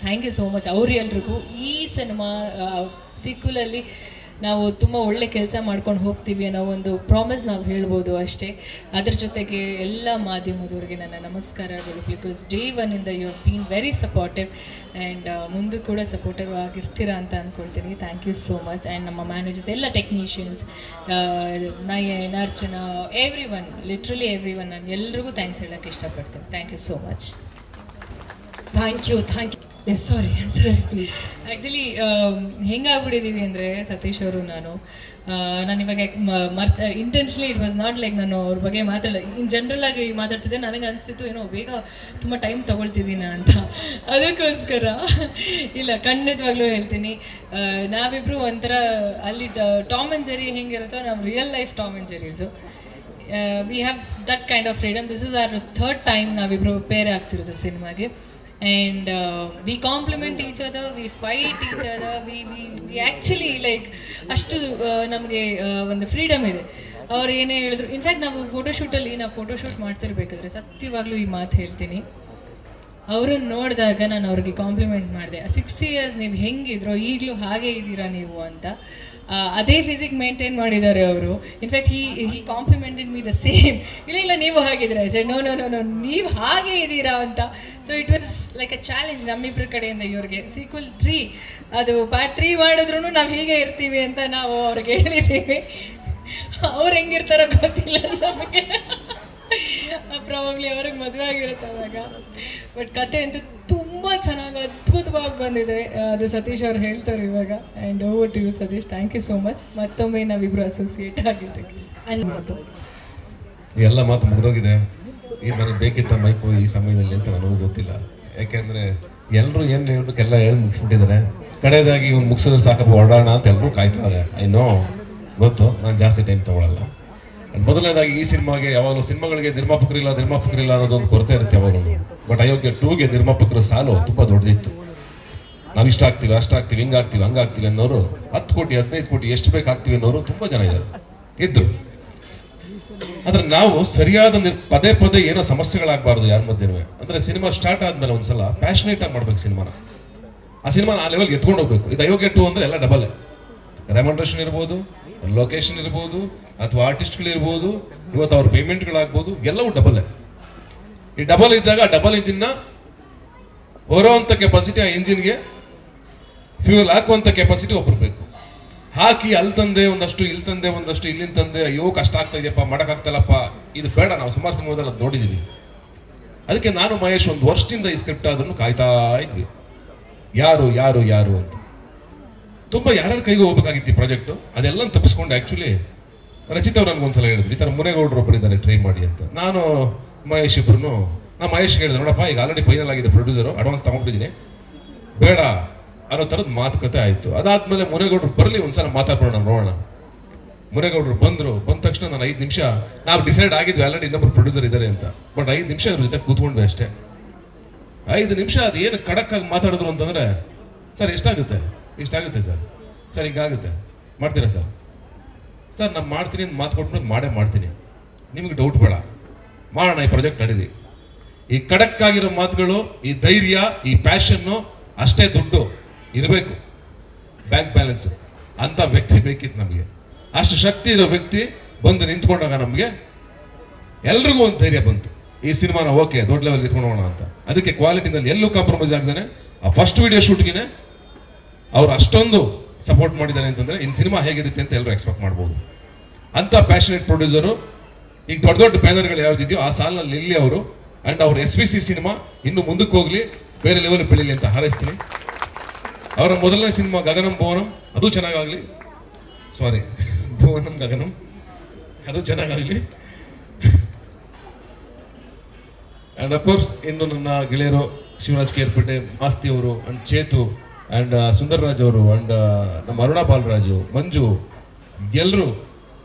thank you so much ಅವ್ರೆಲ್ರಿಗೂ. ಈ ಸಿನಿಮಾ ಸೀಕ್ವಲಲ್ಲಿ ನಾವು ತುಂಬ ಒಳ್ಳೆ ಕೆಲಸ ಮಾಡ್ಕೊಂಡು ಹೋಗ್ತೀವಿ ಅನ್ನೋ ಒಂದು ಪ್ರಾಮಿಸ್ ನಾವು ಹೇಳ್ಬೋದು ಅಷ್ಟೇ. ಅದ್ರ ಜೊತೆಗೆ ಎಲ್ಲ ಮಾಧ್ಯಮದವ್ರಿಗೆ ನನ್ನ ನಮಸ್ಕಾರಗಳು. ಬಿಕಾಸ್ ಡೇ 1 ಇಂದ you have been very supportive and ಮುಂದೆ ಕೂಡ ಸಪೋರ್ಟಿವ್ ಆಗಿರ್ತೀರಾ ಅಂತ ಅಂದ್ಕೊಳ್ತೀನಿ. Thank you so much. And ನಮ್ಮ ಮ್ಯಾನೇಜರ್ಸ್, ಎಲ್ಲ technicians, Nayan, Archana, everyone, literally everyone, ನಾನು ಎಲ್ರಿಗೂ ಥ್ಯಾಂಕ್ಸ್ ಹೇಳೋಕ್ಕೆ ಇಷ್ಟಪಡ್ತೀನಿ. Thank you so much. Thank you. Sorry please. Actually ಹೆಂಗಾಗ್ಬಿಟ್ಟಿದ್ದೀವಿ ಅಂದರೆ ಸತೀಶ್ ಅವರು ನಾನು ಇವಾಗ intentionally it was not like ನಾನು ಅವ್ರ ಬಗ್ಗೆ ಇನ್ ಜನರಲ್ ಆಗಿ ಮಾತಾಡ್ತಿದ್ದೆ. ನನಗೆ ಅನಿಸ್ತಿತ್ತು ಏನೋ ಬೇಗ ತುಂಬ ಟೈಮ್ ತೊಗೊಳ್ತಿದ್ದೀನ ಅಂತ. ಅದಕ್ಕೋಸ್ಕರ ಇಲ್ಲ, ಖಂಡಿತವಾಗ್ಲೂ ಹೇಳ್ತೀನಿ, ನಾವಿಬ್ಬರು ಒಂಥರ ಅಲ್ಲಿ ಟಾಮ್ ಆ್ಯಂಡ್ ಜೆರಿ ಹೆಂಗಿರುತ್ತೋ ನಾವು real life Tom and Jerrys. We have that kind of freedom. This is our 3rd time ನಾವಿಬ್ಬರು ಪೇರ್ ಆಗ್ತಿರೋದು ಸಿನಿಮಾಗೆ. And we compliment each other, we fight each other, we actually like ಅಷ್ಟು ನಮಗೆ ಒಂದು freedom ಇದೆ. ಅವ್ರು ಏನೇ ಹೇಳಿದ್ರು, ಇನ್ಫ್ಯಾಕ್ಟ್ ನಾವು ಫೋಟೋಶೂಟ್ ಮಾಡ್ತಿರ್ಬೇಕಾದ್ರೆ ಸತ್ಯವಾಗ್ಲೂ ಈ ಮಾತು ಹೇಳ್ತೀನಿ, ಅವ್ರನ್ನ ನೋಡಿದಾಗ ನಾನು ಅವ್ರಿಗೆ ಕಾಂಪ್ಲಿಮೆಂಟ್ ಮಾಡಿದೆ. 6 years ನೀವು ಹೆಂಗಿದ್ರೋ ಈಗಲೂ ಹಾಗೆ ಇದ್ದೀರಾ ನೀವು ಅಂತ. ಅದೇ ಫಿಸಿಕ್ ಮೇಂಟೈನ್ ಮಾಡಿದ್ದಾರೆ ಅವರು. In fact he complimented me the same. ಇಲ್ಲ ನೀವು ಹಾಗಿದ್ದೀರಾ? ಐ ಸೆಡ್ ನೋ ನೀವು ಹಾಗೆ ಇದ್ದೀರಾ ಅಂತ. So it was like a challenge ನಮ್ಮಿಬ್ಬರ ಕಡೆಯಿಂದ ಇವ್ರಿಗೆ. ಸೀಕ್ವಲ್ 3 ಅದು ಪಾರ್ಟ್ 3 ಮಾಡಿದ್ರು ನಾವು ಹೀಗೆ ಇರ್ತೀವಿ ಅಂತ ನಾವು ಅವ್ರಿಗೆ ಹೇಳಿದ್ದೀವಿ. ಅವ್ರು ಹೆಂಗಿರ್ತಾರೋ ಗೊತ್ತಿಲ್ಲ ನಮಗೆ, ಪ್ರಾಬಬ್ಲಿ ಅವ್ರಿಗೆ ಮದುವೆ ಆಗಿರುತ್ತೆ ಅವಾಗ. ಬಟ್ ಕತೆ ಅಂತೂ ತುಂಬ ಚೆನ್ನಾಗಿ ಅದ್ಭುತವಾಗಿ ಬಂದಿದೆ. ಅದು ಸತೀಶ್ ಅವ್ರು ಹೇಳ್ತಾರೆ ಇವಾಗ. And over to you Satish. Thank you so much. ಮತ್ತೊಮ್ಮೆ ನಾವಿಬ್ರು ಅಸೋಸಿಯೇಟ್ ಆಗಿದ್ದಕ್ಕೆ. ಎಲ್ಲ ಮಾತು ಮುಗಿದೋಗಿದೆ. ಇದು ನನಗೆ ಬೇಕಿತ್ತ ಮೈಕು ಈ ಸಮಯದಲ್ಲಿ ಅಂತ ನನಗೂ ಗೊತ್ತಿಲ್ಲ. ಯಾಕೆಂದರೆ ಎಲ್ಲರೂ ಏನು ಹೇಳ್ಬೇಕೆಲ್ಲ ಹೇಳಿ ಮುಗಿಸ್ಬಿಟ್ಟಿದ್ದಾರೆ. ಕಡೆಯದಾಗಿ ಇವ್ನು ಮುಗಿಸಿದ್ರೆ ಸಾಕಪ್ಪ ಹೊರಡೋಣ ಅಂತ ಎಲ್ಲರೂ ಕಾಯ್ತಾರೆ. ನೋ ಗೊತ್ತು, ನಾನು ಜಾಸ್ತಿ ಟೈಮ್ ತೊಗೊಳಲ್ಲ. ಮೊದಲನೇದಾಗಿ ಈ ಸಿನಿಮಾಗೆ ಯಾವಾಗಲೂ ಸಿನಿಮಾಗಳಿಗೆ ನಿರ್ಮಾಪಕರಿಲ್ಲ ಅನ್ನೋದೊಂದು ಕೊರತೆ ಇರುತ್ತೆ ಯಾವಾಗಲೂ. ಬಟ್ ಅಯೋಗ್ಯ 2ಗೆ ನಿರ್ಮಾಪಕರ ಸಾಲು ತುಂಬ ದೊಡ್ಡದಿತ್ತು. ನಾವು ಇಷ್ಟ ಆಗ್ತೀವಿ, ಅಷ್ಟಾಗ್ತೀವಿ, ಹಂಗಾಗ್ತೀವಿ ಅನ್ನೋರು 10 ಕೋಟಿ 15 ಕೋಟಿ ಎಷ್ಟು ಬೇಕಾಗ್ತೀವಿ ಅನ್ನೋರು ತುಂಬ ಜನ ಇದ್ರು. ಆದ್ರೆ ನಾವು ಸರಿಯಾದ ಪದೇ ಏನೋ ಸಮಸ್ಯೆಗಳಾಗಬಾರ್ದು ಯಾರ ಮಧ್ಯೆ. ಅಂದ್ರೆ ಸಿನಿಮಾ ಸ್ಟಾರ್ಟ್ ಆದ್ಮೇಲೆ ಒಂದ್ಸಲ ಪ್ಯಾಷನೇಟ್ ಆಗಿ ಮಾಡ್ಬೇಕು ಸಿನಿಮಾನ. ಆ ಸಿನಿಮಾನ ಆ ಲೆವೆಲ್ಗೆ ಎತ್ಕೊಂಡು ಹೋಗ್ಬೇಕು. ಇದು ಅಯೋಗ್ಯ 2 ಅಂದ್ರೆ ಎಲ್ಲ ಡಬಲ್. ರೆಮಂಡ್ರೇಷನ್ ಇರ್ಬೋದು, ಲೊಕೇಶನ್ ಇರ್ಬೋದು, ಅಥವಾ ಆರ್ಟಿಸ್ಟ್ಗಳಿರ್ಬೋದು, ಇವತ್ತು ಅವ್ರ ಪೇಮೆಂಟ್ಗಳಾಗ್ಬೋದು, ಎಲ್ಲವೂ ಡಬಲ್. ಈ ಡಬಲ್ ಇದ್ದಾಗ ಡಬಲ್ ಇಂಜಿನ್ನ ಹೊರೋವಂಥ ಕೆಪಾಸಿಟಿ ಆ ಇಂಜಿನ್ಗೆ ಫ್ಯೂಯಲ್ ಹಾಕುವಂಥ ಕೆಪಾಸಿಟಿ ಒಬ್ರು ಬೇಕು. ಹಾಕಿ ಅಲ್ಲಿ ತಂದೆ ಒಂದಷ್ಟು, ಇಲ್ಲಿ ತಂದೆ ಒಂದಷ್ಟು, ಇಲ್ಲಿಂದ ತಂದೆ, ಅಯ್ಯೋ ಕಷ್ಟ ಆಗ್ತಾ ಇದೆಯಪ್ಪ, ಮಾಡೋಕ್ಕಾಗ್ತಲ್ಲಪ್ಪ, ಇದು ಬೇಡ. ನಾವು ಸುಮಾರು ಸಿನಿಮಾದಲ್ಲಿ ಅದು ನೋಡಿದ್ದೀವಿ. ಅದಕ್ಕೆ ನಾನು ಮಹೇಶ್ 1 ವರ್ಷದಿಂದ ಈ ಸ್ಕ್ರಿಪ್ಟ್ ಆದ್ರೂ ಕಾಯ್ತಾ ಇದ್ವಿ, ಯಾರು ಅಂತ. ತುಂಬ ಯಾರ್ಯಾರ ಕೈಗೂ ಹೋಗ್ಬೇಕಾಗಿತ್ತು ಈ ಪ್ರಾಜೆಕ್ಟು. ಅದೆಲ್ಲ ತಪ್ಪಿಸ್ಕೊಂಡು ಆ್ಯಕ್ಚುಲಿ ರಚಿತ್ ಅವ್ರು ನನಗೊಂದ್ಸಲ ಹೇಳಿದ್ರು, ಈ ಥರ ಮುನೇಗೌಡರು ಒಬ್ಬರು ಇದ್ದಾರೆ ಟ್ರೈ ಮಾಡಿ ಅಂತ. ನಾನು ಮಹೇಶ್ ಇಬ್ರು ಮಹೇಶ್ ಹೇಳಿದೆ, ನೋಡಪ್ಪ ಈಗ ಆಲ್ರೆಡಿ ಫೈನಲ್ ಆಗಿದೆ ಪ್ರೊಡ್ಯೂಸರು, ಅಡ್ವಾನ್ಸ್ ತಗೊಂಡಿದ್ದೀನಿ, ಬೇಡ ಅನ್ನೋ ಥರದ ಮಾತುಕತೆ ಆಯಿತು. ಅದಾದ್ಮೇಲೆ ಮುನೇಗೌಡರು ಬರಲಿ ಒಂದ್ಸಲ ಮಾತಾಡ್ಬೋಣ ನೋಡೋಣ. ಮುನೇಗೌಡರು ಬಂದ ತಕ್ಷಣ ನಾನು 5 ನಿಮಿಷ ನಾವು ಡಿಸೈಡ್ ಆಗಿದ್ವಿ ಆಲ್ರೆಡಿ ಇನ್ನೊಬ್ರು ಪ್ರೊಡ್ಯೂಸರ್ ಇದ್ದಾರೆ ಅಂತ. ಬಟ್ 5 ನಿಮಿಷ ಇವ್ರ ಜೊತೆ ಕೂತ್ಕೊಂಡ್ವಿ ಅಷ್ಟೇ. 5 ನಿಮಿಷ ಅದು ಏನು ಖಡಕ್ಕಾಗಿ ಮಾತಾಡಿದ್ರು ಅಂತಂದ್ರೆ, ಸರ್ ಎಷ್ಟಾಗುತ್ತೆ ಸರ್ ಹಿಂಗಾಗುತ್ತೆ, ಮಾಡ್ತೀರಾ ಸರ್ ನಾನು ಮಾಡ್ತೀನಿ ಅಂತ ಮಾತು ಕೊಟ್ಬಿಟ್ಟು ಮಾಡ್ತೀನಿ, ನಿಮಗೆ ಡೌಟ್ ಬೇಡ, ಮಾಡೋಣ, ಈ ಪ್ರಾಜೆಕ್ಟ್ ನಡೀಲಿ. ಈ ಖಡಕ್ಕಾಗಿರೋ ಮಾತುಗಳು, ಈ ಧೈರ್ಯ, ಈ ಪ್ಯಾಷನ್ನು, ಅಷ್ಟೇ ದುಡ್ಡು ಇರಬೇಕು, ಬ್ಯಾಂಕ್ ಬ್ಯಾಲೆನ್ಸ್ ಅಂತ ವ್ಯಕ್ತಿ ಬೇಕಿತ್ತು ನಮಗೆ. ಅಷ್ಟು ಶಕ್ತಿ ಇರೋ ವ್ಯಕ್ತಿ ಬಂದು ನಿಂತ್ಕೊಂಡಾಗ ನಮಗೆ ಎಲ್ರಿಗೂ ಒಂದು ಧೈರ್ಯ ಬಂತು, ಈ ಸಿನಿಮಾನ ಓಕೆ ದೊಡ್ಡ ಲೆವೆಲ್ ಎತ್ಕೊಂಡೋಣ ಅಂತ. ಅದಕ್ಕೆ ಕ್ವಾಲಿಟಿನಲ್ಲಿ ಎಲ್ಲೂ ಕಾಂಪ್ರಮೈಸ್ ಆಗದೇನೆ ಆ ಫಸ್ಟ್ ವಿಡಿಯೋ ಶೂಟ್ಗೆ ಅವ್ರು ಅಷ್ಟೊಂದು ಸಪೋರ್ಟ್ ಮಾಡಿದ್ದಾರೆ ಅಂತಂದ್ರೆ ಇನ್ನು ಸಿನಿಮಾ ಹೇಗಿರುತ್ತೆ ಅಂತ ಎಲ್ಲರೂ ಎಕ್ಸ್ಪೆಕ್ಟ್ ಮಾಡ್ಬೋದು. ಅಂತ ಪ್ಯಾಷನೇಟ್ ಪ್ರೊಡ್ಯೂಸರು. ಈಗ ದೊಡ್ಡ ಬ್ಯಾನರ್ಗಳು ಯಾವ್ದಿದೆಯೋ ಆ ಸಾಲಿನಲ್ಲಿ ನಿಲ್ಲಿ ಅವರು. ಅಂಡ್ ಅವ್ರ SVC ಸಿನಿಮಾ ಇನ್ನು ಮುಂದಕ್ಕೆ ಹೋಗ್ಲಿ, ಬೇರೆ ಲೆವೆಲ್ ಬೆಳೀಲಿ ಅಂತ ಹಾರೈಸ್ತೀನಿ. ಅವರ ಮೊದಲನೇ ಸಿನಿಮಾ ಗಗನಂ ಭುವನಂ ಅದು ಚೆನ್ನಾಗಾಗಲಿ, ಭುವನಂ ಗಗನಂ ಅದು ಚೆನ್ನಾಗಾಗಲಿ. ಅಂಡ್ ಅಫ್ಕೋರ್ಸ್ ಇನ್ನು ನನ್ನ ಗೆಳೆಯರು ಶಿವರಾಜ್ ಕೇರ್ಪೇಟೆ, ಮಾಸ್ತಿ ಅವರು ಅಂಡ್ ಚೇತು ಆ್ಯಂಡ್ ಸುಂದರ್ ರಾಜ್ ಅವರು ಆ್ಯಂಡ್ ನಮ್ಮ ಅರುಣಾ ಬಾಲರಾಜು, ಮಂಜು ಎಲ್ಲರೂ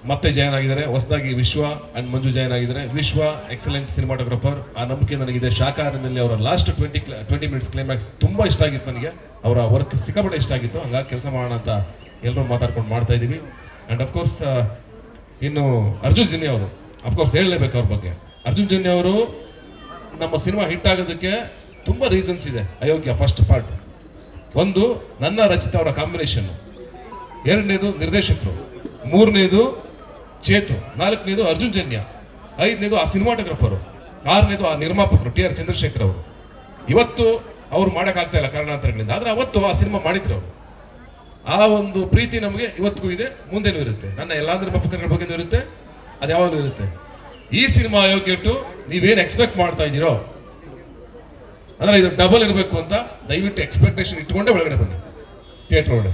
ಮತ್ತೆ ಜಾಯ್ನ್ ಆಗಿದ್ದಾರೆ. ಹೊಸದಾಗಿ ವಿಶ್ವ ಆ್ಯಂಡ್ ಮಂಜು ಜಾಯ್ನ್ ಆಗಿದ್ದಾರೆ. ವಿಶ್ವ ಎಕ್ಸಲೆಂಟ್ ಸಿನಿಮಾಟೋಗ್ರಫರ್, ಆ ನಂಬಿಕೆ ನನಗಿದೆ. ಶಾಖಾಹಾರದಲ್ಲಿ ಅವರ ಲಾಸ್ಟ್ 20 ಮಿನಿಟ್ಸ್ ಕ್ಲೈಮ್ಯಾಕ್ಸ್ ತುಂಬ ಇಷ್ಟ ಆಗಿತ್ತು ನನಗೆ. ಅವರ ವರ್ಕ್ ಸಿಕ್ಕಾಪಟ್ಟೆ ಇಷ್ಟ ಆಗಿತ್ತು. ಹಂಗಾಗಿ ಕೆಲಸ ಮಾಡೋಣ ಅಂತ ಎಲ್ಲರೂ ಮಾತಾಡ್ಕೊಂಡು ಮಾಡ್ತಾ ಇದ್ದೀವಿ. ಆ್ಯಂಡ್ ಅಫ್ಕೋರ್ಸ್ ಇನ್ನು ಅರ್ಜುನ್ ಜನ್ಯ ಅವರು ಅಫ್ಕೋರ್ಸ್ ಹೇಳಲೇಬೇಕು ಅವ್ರ ಬಗ್ಗೆ. ಅರ್ಜುನ್ ಜನ್ಯ ಅವರು ನಮ್ಮ ಸಿನಿಮಾ ಹಿಟ್ ಆಗೋದಕ್ಕೆ ತುಂಬ ರೀಸನ್ಸ್ ಇದೆ. ಅಯೋಗ್ಯ ಫಸ್ಟ್ ಪಾರ್ಟ್, ಒಂದು ನನ್ನ ರಚಿತ ಅವರ ಕಾಂಬಿನೇಷನ್, ಎರಡನೇದು ನಿರ್ದೇಶಕರು, ಮೂರನೇದು ಚೇತು, ನಾಲ್ಕನೇದು ಅರ್ಜುನ್ ಜನ್ಯ, ಐದನೇದು ಆ ಸಿನಿಮಾಟೋಗ್ರಫರು, ಆರನೇದು ಆ ನಿರ್ಮಾಪಕರು TR ಚಂದ್ರಶೇಖರ್ ಅವರು. ಇವತ್ತು ಅವ್ರು ಮಾಡೋಕ್ಕಾಗ್ತಾ ಇಲ್ಲ ಕಾರಣಾಂತರಗಳಿಂದ, ಆದರೆ ಅವತ್ತು ಆ ಸಿನಿಮಾ ಮಾಡಿದ್ರು ಅವರು. ಆ ಒಂದು ಪ್ರೀತಿ ನಮಗೆ ಇವತ್ತಿಗೂ ಇದೆ, ಮುಂದೆನೂ ಇರುತ್ತೆ. ನನ್ನ ಎಲ್ಲ ನಿರ್ಮಾಪಕರ ಬಗ್ಗೆನೂ ಇರುತ್ತೆ, ಅದು ಯಾವಾಗಲೂ ಇರುತ್ತೆ. ಈ ಸಿನಿಮಾ ಅಯೋಗ್ಯಟ್ಟು ನೀವೇನು ಎಕ್ಸ್ಪೆಕ್ಟ್ ಮಾಡ್ತಾ ಇದ್ದೀರೋ ಅಂದ್ರೆ ಇದು ಡಬಲ್ ಇರಬೇಕು ಅಂತ ದಯವಿಟ್ಟು ಎಕ್ಸ್ಪೆಕ್ಟೇಷನ್ ಇಟ್ಕೊಂಡೇ ಒಳಗಡೆ ಬನ್ನಿ. ಥಿಯೇಟರ್ ಒಳಗಡೆ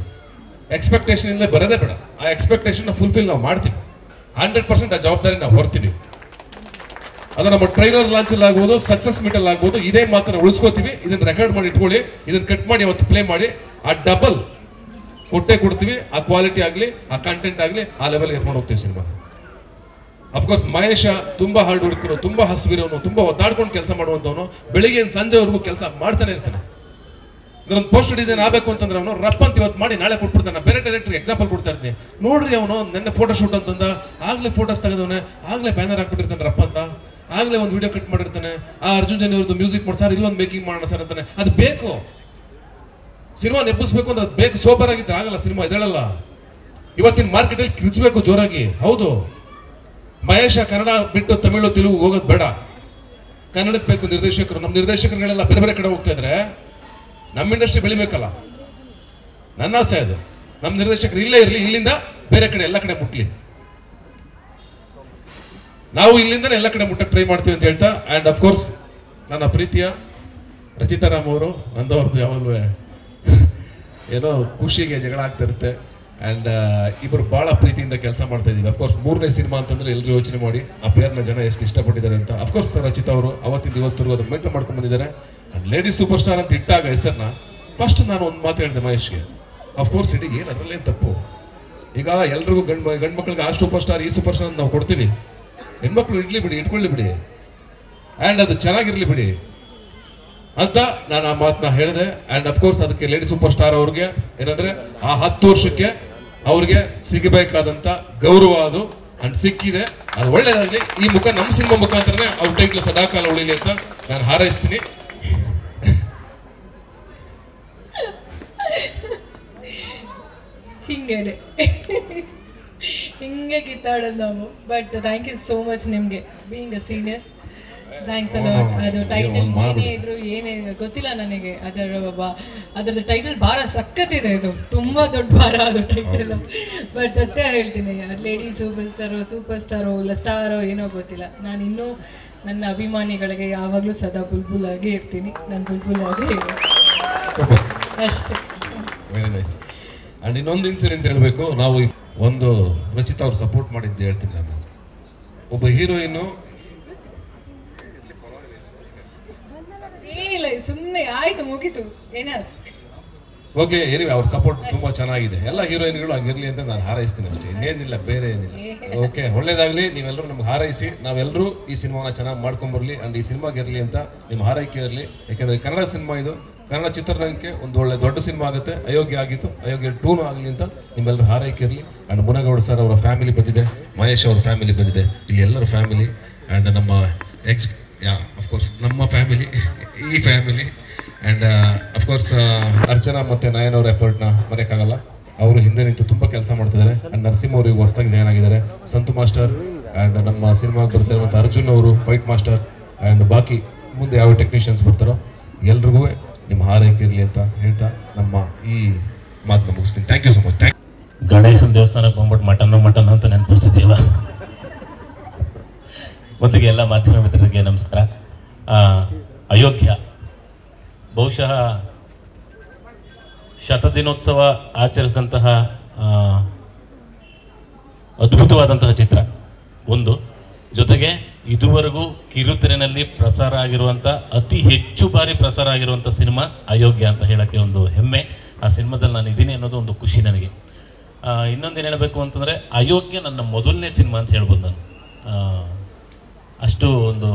ಎಕ್ಸ್ಪೆಕ್ಟೇಷನ್ ಇಂದ ಬರೋದೇ ಬೇಡ. ಆ ಎಕ್ಸ್ಪೆಕ್ಟೇಷನ್ ಫುಲ್ಫಿಲ್ ನಾವು ಮಾಡ್ತೀವಿ, 100% ಆ ಜವಾಬ್ದಾರಿ ನಾವು ಹೊರ್ತೀವಿ. ಅದು ನಮ್ಮ ಟ್ರೈಲರ್ ಲಾಂಚ್ ಅಲ್ಲಿ ಆಗ್ಬೋದು, ಸಕ್ಸಸ್ ಮೀಟ್ ಅಲ್ಲಿ ಆಗ್ಬೋದು, ಇದೇ ಮಾತನ್ನ ಉಳಿಸ್ಕೋತೀವಿ. ಇದನ್ನ ರೆಕಾರ್ಡ್ ಮಾಡಿ ಇಟ್ಕೊಳ್ಳಿ, ಇದನ್ನ ಕಟ್ ಮಾಡಿ ಅವತ್ತು ಪ್ಲೇ ಮಾಡಿ, ಆ ಡಬಲ್ ಕೊಟ್ಟೆ ಕೊಡ್ತೀವಿ. ಆ ಕ್ವಾಲಿಟಿ ಆಗಲಿ, ಆ ಕಂಟೆಂಟ್ ಆಗಲಿ, ಆ ಲೆವೆಲ್ಗೆ ಎತ್ಕೊಂಡು ಹೋಗ್ತೀವಿ ಸಿನಿಮಾ. ಅಫ್ಕೋರ್ಸ್ ಮಹೇಶ ತುಂಬಾ ಹಾರ್ಡ್ ವರ್ಕರು, ತುಂಬಾ ಹಸುವಿರೋನು, ತುಂಬಾ ಒದ್ದಾಡ್ಕೊಂಡು ಕೆಲಸ ಮಾಡುವಂತವನು, ಬೆಳಿಗ್ಗೆ ಸಂಜೆವರೆಗೂ ಕೆಲಸ ಮಾಡ್ತಾನೆ ಇರ್ತಾನೆ. ಇದೊಂದು ಪೋಸ್ಟರ್ ಡಿಸೈನ್ ಆಗಬೇಕು ಅಂತಂದ್ರೆ ಅವನು ರಪ್ಪ ಅಂತ ಇವತ್ತು ಮಾಡಿ ನಾಳೆ ಕೊಟ್ಬಿಡ್ತಾನೆ. ಬೇರೆ ಡೈರೆಕ್ಟರ್ ಎಕ್ಸಾಂಪಲ್ ಕೊಡ್ತಾ ಇರ್ತೀನಿ, ನೋಡ್ರಿ ಅವನು ನೆನ್ನೆ ಫೋಟೋ ಶೂಟ್ ಅಂತಂದ, ಆಗ್ಲೇ ಫೋಟೋಸ್ ತೆಗೆದವನೆ, ಆಗ್ಲೇ ಬ್ಯಾನರ್ ಹಾಕ್ಬಿಟ್ಟಿರ್ತಾನೆ ರಪ್ಪ ಅಂತ, ಆಗ್ಲೇ ಒಂದು ವಿಡಿಯೋ ಕಟ್ ಮಾಡಿರ್ತಾನೆ. ಆ ಅರ್ಜುನ್ ಜನ್ಯ ಅವ್ರದ್ದು ಮ್ಯೂಸಿಕ್ ಮಾಡಿ ಸರ್ ಇಲ್ಲೊಂದು ಮೇಕಿಂಗ್ ಮಾಡೋಣ ಸರ್ ಅಂತಾನೆ. ಅದು ಬೇಕು, ಸಿನಿಮಾ ನೆಬ್ಬಿಸ್ಬೇಕು ಅಂದ್ರೆ ಅದು ಬೇಕು. ಸೋಬರ್ ಆಗಿದ್ರೆ ಆಗಲ್ಲ ಸಿನಿಮಾ, ಇದಳಲ್ಲ. ಇವತ್ತಿನ ಮಾರ್ಕೆಟಲ್ಲಿ ಕಿರ್ಚ್ಬೇಕು ಜೋರಾಗಿ. ಹೌದು, ಮಹೇಶ ಕನ್ನಡ ಬಿಟ್ಟು ತಮಿಳು ತೆಲುಗು ಹೋಗೋದು ಬೇಡ, ಕನ್ನಡಕ್ಕೆ ಬೇಕು ನಿರ್ದೇಶಕರು. ನಮ್ಮ ನಿರ್ದೇಶಕರುಗಳೆಲ್ಲ ಬೇರೆ ಬೇರೆ ಕಡೆ ಹೋಗ್ತಾ ಇದ್ರೆ ನಮ್ಮ ಇಂಡಸ್ಟ್ರಿ ಬೆಳಿಬೇಕಲ್ಲ. ನನ್ನ ಆಸೆ ಅದು, ನಮ್ಮ ನಿರ್ದೇಶಕರು ಇಲ್ಲೇ ಇರಲಿ, ಇಲ್ಲಿಂದ ಬೇರೆ ಕಡೆ ಎಲ್ಲ ಕಡೆ ಮುಟ್ಲಿ. ನಾವು ಇಲ್ಲಿಂದ ಎಲ್ಲ ಕಡೆ ಮುಟ್ಟಕ್ಕೆ ಟ್ರೈ ಮಾಡ್ತೀವಿ ಅಂತ ಹೇಳ್ತಾ, ಆ್ಯಂಡ್ ಅಫ್ಕೋರ್ಸ್ ನನ್ನ ಪ್ರೀತಿಯ ರಚಿತಾರಾಮ್ ಅವರು, ನಂದವ್ರದ್ದು ಯಾವಾಗಲೂ ಏನೋ ಖುಷಿಗೆ ಜಗಳ ಆಗ್ತಾ ಇರುತ್ತೆ. ಆ್ಯಂಡ್ ಇಬ್ಬರು ಭಾಳ ಪ್ರೀತಿಯಿಂದ ಕೆಲಸ ಮಾಡ್ತಾ ಇದ್ದೀವಿ. ಅಫ್ಕೋರ್ಸ್ 3ನೇ ಸಿನಿಮಾ ಅಂತಂದ್ರೆ ಎಲ್ಲರೂ ಯೋಚನೆ ಮಾಡಿ ಆ ಪೇರ್ನ ಜನ ಎಷ್ಟು ಇಷ್ಟಪಟ್ಟಿದ್ದಾರೆ ಅಂತ. ಅಫ್ಕೋರ್ಸ್ ರಚಿತಾ ಅವರು ಅವತ್ತಿಂದ ಇವತ್ತರೆಗೂ ಅದನ್ನು ಮೇಂಟೈನ್ ಮಾಡ್ಕೊಂಡು ಬಂದಿದ್ದಾರೆ. ಆ್ಯಂಡ್ ಲೇಡಿ ಸೂಪರ್ ಸ್ಟಾರ್ ಅಂತ ಇಟ್ಟಾಗ ಹೆಸರನ್ನ ಫಸ್ಟ್ ನಾನು ಒಂದು ಮಾತು ಹೇಳಿದೆ ಮಹೇಶ್ಗೆ, ಅಫ್ಕೋರ್ಸ್ ಇಡೀ ಏನು ಅದರಲ್ಲೇನು ತಪ್ಪು. ಈಗ ಎಲ್ರಿಗೂ ಗಂಡು ಮಕ್ಳಿಗೆ ಆ ಸೂಪರ್ ಸ್ಟಾರ್ ಈ ಸೂಪರ್ ಸ್ಟಾರ್ ನಾವು ಕೊಡ್ತೀವಿ, ಹೆಣ್ಮಕ್ಳು ಇಡ್ಲಿ ಬಿಡಿ, ಇಟ್ಕೊಳ್ಳಿ ಬಿಡಿ, ಆ್ಯಂಡ್ ಅದು ಚೆನ್ನಾಗಿರ್ಲಿ ಬಿಡಿ ಅಂತ ನಾನು ಆ ಮಾತನ್ನ ಹೇಳಿದೆ. ಆ್ಯಂಡ್ ಅಫ್ಕೋರ್ಸ್ ಅದಕ್ಕೆ ಲೇಡಿ ಸೂಪರ್ ಸ್ಟಾರ್ ಅವ್ರಿಗೆ ಏನಂದ್ರೆ ಆ 10 ವರ್ಷಕ್ಕೆ ಅವ್ರಿಗೆ ಸಿಗಬೇಕಾದಂತ ಗೌರವ ಅದು ಅಂಡ್ ಸಿಕ್ಕಿದೆ. ಅದು ಒಳ್ಳೇದಾಗಲಿ. ಈ ಮುಖ ನಮ್ಮ ಸಿನಿಮಾ ಮುಖಾಂತರನೇ ಅವ್ರ ಟೈಟ್ಲ್ ಸದಾಕಾಲ ಉಳಿಲಿ ಅಂತ ನಾನು ಹಾರೈಸ್ತೀನಿ. ಹಿಂಗೆ ಕಿತ್ತಾಡೋದು ನಾವು. But thank you so much ನಿಮ್ಗೆ, ಬೀಯಿಂಗ್ ಅ ಸೀನಿಯರ್. ಥ್ಯಾಂಕ್ಸ್ ಅಲ್ಲ. ಅದು ಟೈಟಲ್ ಏನೇ ಇದ್ರು ಏನೇ ಗೊತ್ತಿಲ್ಲ ನನಗೆ, ಅದರದ್ದು ಟೈಟಲ್ ಭಾರ ಸಖತ್ತಿದೆ. ಇದು ತುಂಬಾ ದೊಡ್ಡ ಭಾರ ಅದು ಟೈಟಲ್. ಬಟ್ ಸತ್ಯ ಹೇಳ್ತೀನಿ, ಲೇಡಿ ಸೂಪರ್ ಸ್ಟಾರೋ ಇಲ್ಲ ಸ್ಟಾರೋ ಏನೋ ಗೊತ್ತಿಲ್ಲ, ನಾನು ಇನ್ನೂ ನನ್ನ ಅಭಿಮಾನಿಗಳಿಗೆ ಯಾವಾಗಲೂ ಸದಾ ಬುಲ್ಬುಲ್ ಆಗಿ ಇರ್ತೀನಿ. ನಾನು ಬುಲ್ಬುಲ್ ಆಗಿ ಅಷ್ಟೇ. Very nice. ಆ್ಯಂಡ್ ಇನ್ನೊಂದು ಇನ್ಸಿಡೆಂಟ್ ಹೇಳಬೇಕು. ನಾವು ಒಂದು ರಚಿತಾ ಅವ್ರು ಸಪೋರ್ಟ್ ಮಾಡಿದ್ದು ಹೇಳ್ತೀನಿ ನಾನು. ಒಬ್ಬ ಹೀರೋಯಿನ್ನು ಏನಿಲ್ಲ, ಸುಮ್ಮನೆ ಆಯ್ತು ಮುಗೀತು. ಏನಾದ್ರು ಓಕೆ, ಏನಿವೆ ಅವ್ರ ಸಪೋರ್ಟ್ ತುಂಬಾ ಚೆನ್ನಾಗಿದೆ. ಎಲ್ಲ ಹೀರೋಯಿನ್ಗಳು ಹಂಗಿರ್ಲಿ ಅಂತ ನಾನು ಹಾರೈಸ್ತೀನಿ ಅಷ್ಟೇ, ಇನ್ನೇನಿಲ್ಲ, ಬೇರೆ ಏನಿಲ್ಲ. ಓಕೆ, ಒಳ್ಳೇದಾಗ್ಲಿ. ನೀವೆಲ್ಲರೂ ನಮ್ಗೆ ಹಾರೈಸಿ, ನಾವೆಲ್ಲರೂ ಈ ಸಿನಿಮಾನ ಚೆನ್ನಾಗಿ ಮಾಡ್ಕೊಂಬರ್ಲಿ ಅಂಡ್ ಈ ಸಿನಿಮಾಗೆ ಇರಲಿ ಅಂತ ನಿಮ್ಮ ಹಾರೈಕೆ ಇರಲಿ. ಯಾಕಂದ್ರೆ ಕನ್ನಡ ಸಿನಿಮಾ ಇದು, ಕನ್ನಡ ಚಿತ್ರರಂಗಕ್ಕೆ ಒಂದು ಒಳ್ಳೆ ದೊಡ್ಡ ಸಿನಿಮಾ ಆಗುತ್ತೆ. ಅಯೋಗ್ಯ ಆಗಿತ್ತು, ಅಯೋಗ್ಯ 2 ಆಗಲಿ ಅಂತ ನಿಮ್ಮೆಲ್ಲರೂ ಹಾರೈಕೆ ಇರಲಿ. ಅಂಡ್ ಮುನಗೌಡ ಸರ್ ಅವರ ಫ್ಯಾಮಿಲಿ ಬಂದಿದೆ, ಮಹೇಶ್ ಅವ್ರ ಫ್ಯಾಮಿಲಿ ಬಂದಿದೆ, ಇಲ್ಲಿ ಎಲ್ಲರ ಫ್ಯಾಮಿಲಿ ಅಂಡ್ ನಮ್ಮ ಅಫ್ಕೋರ್ಸ್ ನಮ್ಮ ಫ್ಯಾಮಿಲಿ, ಈ ಫ್ಯಾಮಿಲಿ ಆ್ಯಂಡ್ ಅಫ್ಕೋರ್ಸ್ ಅರ್ಚನಾ ಮತ್ತು ನಯನ್ ಅವರ ಎಫರ್ಟ್ನ ಮರೆಯೋಕ್ಕಾಗಲ್ಲ. ಅವರು ಹಿಂದೆ ನಿಂತು ತುಂಬ ಕೆಲಸ ಮಾಡ್ತಿದ್ದಾರೆ. ಆ್ಯಂಡ್ ನರಸಿಂಹ ಅವರು ಈಗ ಹೊಸದಾಗಿ ಜಾಯ್ನ್ ಆಗಿದ್ದಾರೆ, ಸಂತು ಮಾಸ್ಟರ್ ಆ್ಯಂಡ್ ನಮ್ಮ ಸಿನಿಮಾಗೆ ಬರ್ತಿರುವಂಥ ಅರ್ಜುನ್ ಅವರು ಫೈಟ್ ಮಾಸ್ಟರ್ ಆ್ಯಂಡ್ ಬಾಕಿ ಮುಂದೆ ಯಾವ ಟೆಕ್ನಿಷಿಯನ್ಸ್ ಬರ್ತಾರೋ ಎಲ್ರಿಗೂ ನಿಮ್ಮ ಹಾರೈಕೆ ಇರಲಿ ಅಂತ ಹೇಳ್ತಾ ನಮ್ಮ ಈ ಮಾತನ್ನ ಮುಗಿಸ್ತೀನಿ. Thank you so much. ಗಣೇಶನ ದೇವಸ್ಥಾನಕ್ಕೆ ಬಂದ್ಬಿಟ್ಟು ಮಟನ್ ಅಂತ ನೆನಪಿಸಿದ್ದೀವ. ಮೊದಲಿಗೆ ಎಲ್ಲ ಮಾಧ್ಯಮ ಮಿತ್ರರಿಗೆ ನಮಸ್ಕಾರ. ಅಯೋಗ್ಯ ಬಹುಶಃ ಶತದಿನೋತ್ಸವ ಆಚರಿಸಿದಂತಹ ಅದ್ಭುತವಾದಂತಹ ಚಿತ್ರ ಒಂದು. ಜೊತೆಗೆ ಇದುವರೆಗೂ ಕಿರುತೆರೆನಲ್ಲಿ ಪ್ರಸಾರ ಆಗಿರುವಂಥ ಅತಿ ಹೆಚ್ಚು ಬಾರಿ ಪ್ರಸಾರ ಆಗಿರುವಂಥ ಸಿನಿಮಾ ಅಯೋಗ್ಯ ಅಂತ ಹೇಳೋಕ್ಕೆ ಒಂದು ಹೆಮ್ಮೆ. ಆ ಸಿನಿಮಾದಲ್ಲಿ ನಾನು ಇದ್ದೀನಿ ಅನ್ನೋದು ಒಂದು ಖುಷಿ ನನಗೆ. ಇನ್ನೊಂದೇನು ಹೇಳಬೇಕು ಅಂತಂದರೆ ಅಯೋಗ್ಯ ನನ್ನ ಮೊದಲನೇ ಸಿನಿಮಾ ಅಂತ ಹೇಳ್ಬೋದು ನಾನು. ಅಷ್ಟು ಒಂದು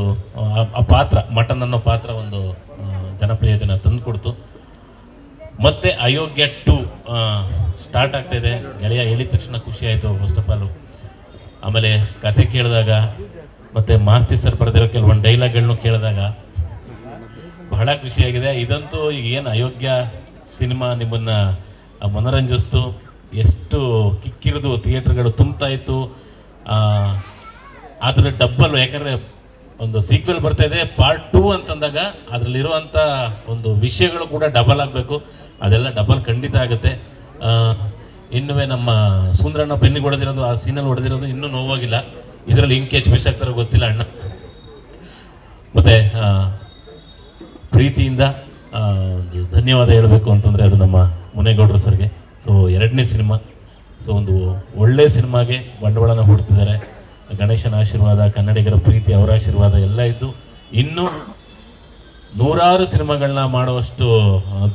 ಆ ಪಾತ್ರ ಮಟನ್ ಅನ್ನೋ ಪಾತ್ರ ಒಂದು ಜನಪ್ರಿಯತೆಯನ್ನು ತಂದು ಕೊಡ್ತು. ಮತ್ತು ಅಯೋಗ್ಯ 2 ಸ್ಟಾರ್ಟ್ ಆಗ್ತಾಯಿದೆ. ಗೆಳೆಯ ಹೇಳಿದ ತಕ್ಷಣ ಖುಷಿ ಆಯಿತು ಫಸ್ಟ್ ಆಫ್ ಆಲು. ಆಮೇಲೆ ಕತೆ ಕೇಳಿದಾಗ ಮತ್ತು ಮಾಸ್ತಿ ಸರ್ ಬರೆದಿರೋ ಕೆಲವೊಂದು ಡೈಲಾಗ್ಗಳನ್ನು ಕೇಳಿದಾಗ ಬಹಳ ಖುಷಿಯಾಗಿದೆ. ಇದಂತೂ ಈಗ ಏನು ಅಯೋಗ್ಯ ಸಿನಿಮಾ ನಿಮ್ಮನ್ನು ಮನರಂಜಿಸ್ತು, ಎಷ್ಟು ಕಿಕ್ಕಿರಿದು ಥಿಯೇಟ್ರ್ಗಳು ತುಂಬ್ತಾ ಇತ್ತು. ಅದರ ಡಬ್ಬಲ್, ಯಾಕಂದರೆ ಒಂದು ಸೀಕ್ವೆಲ್ ಬರ್ತಾ ಇದೆ ಪಾರ್ಟ್ 2 ಅಂತಂದಾಗ ಅದರಲ್ಲಿರುವಂಥ ಒಂದು ವಿಷಯಗಳು ಕೂಡ ಡಬಲ್ ಆಗಬೇಕು. ಅದೆಲ್ಲ ಡಬಲ್ ಖಂಡಿತ ಆಗುತ್ತೆ. ಇನ್ನುವೇ ನಮ್ಮ ಸುಂದರಣ್ಣ ಬೆನ್ನಿಗೆ ಹೊಡೆದಿರೋದು, ಆ ಸೀನಲ್ಲಿ ಹೊಡೆದಿರೋದು ಇನ್ನೂ ನೋವಾಗಿಲ್ಲ. ಇದರಲ್ಲಿ ಇಂಕೇಜ್ ಮಿಸ್ ಆಗ್ತಾರೋ ಗೊತ್ತಿಲ್ಲ ಅಣ್ಣ. ಮತ್ತು ಪ್ರೀತಿಯಿಂದ ಒಂದು ಧನ್ಯವಾದ ಹೇಳಬೇಕು ಅಂತಂದರೆ ಅದು ನಮ್ಮ ಮುನೇಗೌಡರು ಸರ್ಗೆ. ಸೊ 2ನೇ ಸಿನಿಮಾ, ಸೊ ಒಂದು ಒಳ್ಳೆಯ ಸಿನಿಮಾಗೆ ಬಂಡವಾಳನ ಹೂಡ್ತಿದ್ದಾರೆ. ಗಣೇಶನ ಆಶೀರ್ವಾದ, ಕನ್ನಡಿಗರ ಪ್ರೀತಿ, ಅವರ ಆಶೀರ್ವಾದ ಎಲ್ಲ ಇದ್ದು ಇನ್ನೂ ನೂರಾರು ಸಿನಿಮಾಗಳನ್ನ ಮಾಡುವಷ್ಟು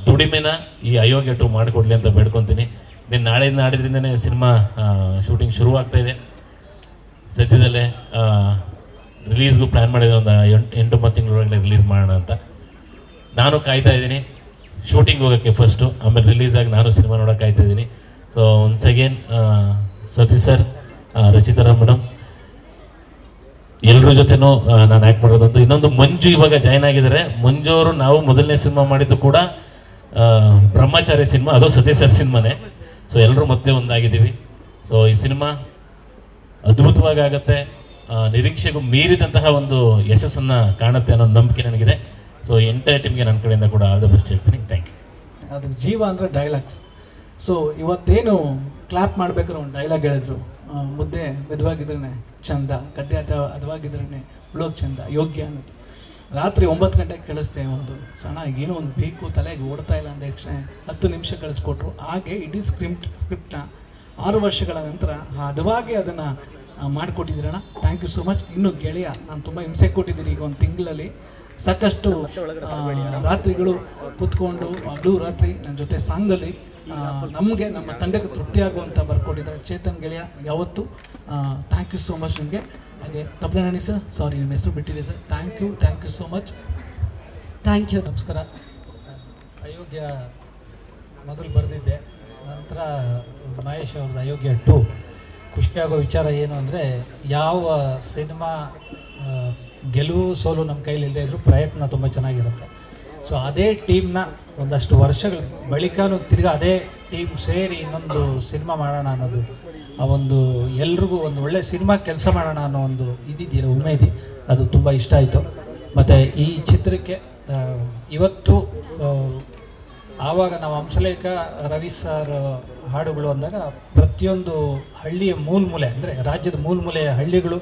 ದುಡಿಮೆನ ಈ ಅಯೋಗ್ಯ 2 ಮಾಡಿಕೊಡ್ಲಿ ಅಂತ ಬೇಡ್ಕೊತೀನಿ. ನೀನು ನಾಳೆಯಿಂದ ನಾಡಿದ್ರಿಂದನೇ ಸಿನಿಮಾ ಶೂಟಿಂಗ್ ಶುರುವಾಗ್ತಾಯಿದೆ. ಸದ್ಯದಲ್ಲೇ ರಿಲೀಸ್ಗೂ ಪ್ಲ್ಯಾನ್ ಮಾಡಿದೆ, ಒಂದು 8-9 ತಿಂಗಳೊಳಗೆ ರಿಲೀಸ್ ಮಾಡೋಣ ಅಂತ. ನಾನು ಕಾಯ್ತಾ ಇದ್ದೀನಿ ಶೂಟಿಂಗ್ ಹೋಗೋಕ್ಕೆ ಫಸ್ಟು, ಆಮೇಲೆ ರಿಲೀಸಾಗಿ ನಾನು ಸಿನಿಮಾ ನೋಡೋಕೆ ಕಾಯ್ತಾ ಇದ್ದೀನಿ. So once again Satish sir, Rachita madam, ಎಲ್ಲರ ಜೊತೆನೂ ನಾನು ಆ್ಯಕ್ಟ್ ಮಾಡೋದಂತೂ. ಇನ್ನೊಂದು ಮಂಜು ಇವಾಗ ಜಾಯ್ನ್ ಆಗಿದ್ದಾರೆ. ಮಂಜು ಅವರು ನಾವು ಮೊದಲನೇ ಸಿನಿಮಾ ಮಾಡಿದ್ದು ಕೂಡ ಬ್ರಹ್ಮಚಾರಿ ಸಿನಿಮಾ, ಅದು ಸತೀಶ್ ಸರ್ ಸಿನಿಮಾನೇ. ಸೊ ಎಲ್ಲರೂ ಮತ್ತೆ ಒಂದಾಗಿದ್ದೀವಿ. ಸೊ ಈ ಸಿನಿಮಾ ಅದ್ಭುತವಾಗಿ ಆಗುತ್ತೆ, ನಿರೀಕ್ಷೆಗೂ ಮೀರಿದಂತಹ ಒಂದು ಯಶಸ್ಸನ್ನು ಕಾಣುತ್ತೆ ಅನ್ನೋ ನಂಬಿಕೆ ನನಗಿದೆ. ಸೊ ಎಂಟೈರ್ ಟೀಮ್ಗೆ ನನ್ನ ಕಡೆಯಿಂದ ಕೂಡ ಆಲ್ ದ ಬೆಸ್ಟ್ ಹೇಳ್ತೀನಿ. Thank you. ಅದು ಜೀವ ಅಂದರೆ ಡೈಲಾಗ್ಸ್. ಸೊ ಇವತ್ತೇನು ಕ್ಲಾಪ್ ಮಾಡ್ಬೇಕಾದ್ರೆ ಒಂದು ಡೈಲಾಗ್ ಹೇಳಿದ್ರು, ಮುದ್ದೆ ಮೆದುವಾಗಿದ್ರೇ ಚಂದ, ಗದ್ದೆ ಅದವಾಗಿದ್ರೇ ಉಳೋದು ಚಂದ, ಯೋಗ್ಯ ಅನ್ನೋದು. ರಾತ್ರಿ 9 ಗಂಟೆಗೆ ಕೇಳಿಸ್ತೆ ಒಂದು ಸಣ್ಣ ಏನೋ ಒಂದು ಬೇಕು ತಲೆಗೆ ಓಡ್ತಾ ಇಲ್ಲ ಅಂದ ತಕ್ಷಣ 10 ನಿಮಿಷ ಕಳಿಸ್ಕೊಟ್ರು. ಹಾಗೆ ಇಡೀ ಸ್ಕ್ರಿಪ್ಟ್ನ 6 ವರ್ಷಗಳ ನಂತರ ಹದವಾಗಿ ಅದನ್ನು ಮಾಡಿಕೊಟ್ಟಿದ್ದೀರಣ್ಣ. Thank you so much. ಇನ್ನು ಗೆಳೆಯ, ನಾನು ತುಂಬ ಹಿಂಸೆ ಕೊಟ್ಟಿದ್ದೀನಿ ಈಗ ಒಂದು ತಿಂಗಳಲ್ಲಿ. ಸಾಕಷ್ಟು ರಾತ್ರಿಗಳು ಕೂತ್ಕೊಂಡು ಹಗಲು ರಾತ್ರಿ ನನ್ನ ಜೊತೆ ಸಾಂಗಲ್ಲಿ ನಮಗೆ ನಮ್ಮ ತಂಡಕ್ಕೆ ತೃಪ್ತಿಯಾಗುವಂಥ ಬರ್ಕೊಟ್ಟಿದ್ದಾರೆ ಚೇತನ್ ಗೆಳೆಯ. ಯಾವತ್ತು ಥ್ಯಾಂಕ್ ಯು ಸೋ ಮಚ್ ನಿಮಗೆ. ಹಾಗೆ ತಪ್ಪಣಿ ಸರ್, ಸಾರಿ ನಿಮ್ಮ ಹೆಸರು ಬಿಟ್ಟಿದೆ sir. Thank you so much. Thank you. ನಮಸ್ಕಾರ. ಅಯೋಗ್ಯ ಮೊದಲು ಬರೆದಿದ್ದೆ, ನಂತರ ಮಹೇಶ್ ಅವ್ರದ್ದು ಅಯೋಗ್ಯ 2. ಖುಷಿಯಾಗೋ ವಿಚಾರ ಏನು ಅಂದರೆ, ಯಾವ ಸಿನಿಮಾ ಗೆಲುವು ಸೋಲು ನಮ್ಮ ಕೈಲಿಲ್ಲದೆ ಇದ್ದರೂ ಪ್ರಯತ್ನ ತುಂಬ ಚೆನ್ನಾಗಿರುತ್ತೆ. ಸೊ ಅದೇ ಟೀಮ್ನ ಒಂದಷ್ಟು ವರ್ಷಗಳ ಬಳಿಕನೂ ತಿರ್ಗಿ ಅದೇ ಟೀಮ್ ಸೇರಿ ಇನ್ನೊಂದು ಸಿನಿಮಾ ಮಾಡೋಣ ಅನ್ನೋದು, ಆ ಒಂದು ಎಲ್ರಿಗೂ ಒಂದು ಒಳ್ಳೆ ಸಿನಿಮಾ ಕೆಲಸ ಮಾಡೋಣ ಅನ್ನೋ ಒಂದು ಇದಿದೆಯಲ್ಲ ಉಮೇದಿ, ಅದು ತುಂಬ ಇಷ್ಟ ಆಯಿತು. ಮತ್ತು ಈ ಚಿತ್ರಕ್ಕೆ ಇವತ್ತು ಆವಾಗ ನಾವು ಹಂಸಲೇಖ ರವಿ ಸರ್ ಹಾಡುಗಳು ಅಂದಾಗ ಪ್ರತಿಯೊಂದು ಹಳ್ಳಿಯ ಮೂಲೆ ಅಂದರೆ ರಾಜ್ಯದ ಮೂಲೆಯ ಹಳ್ಳಿಗಳು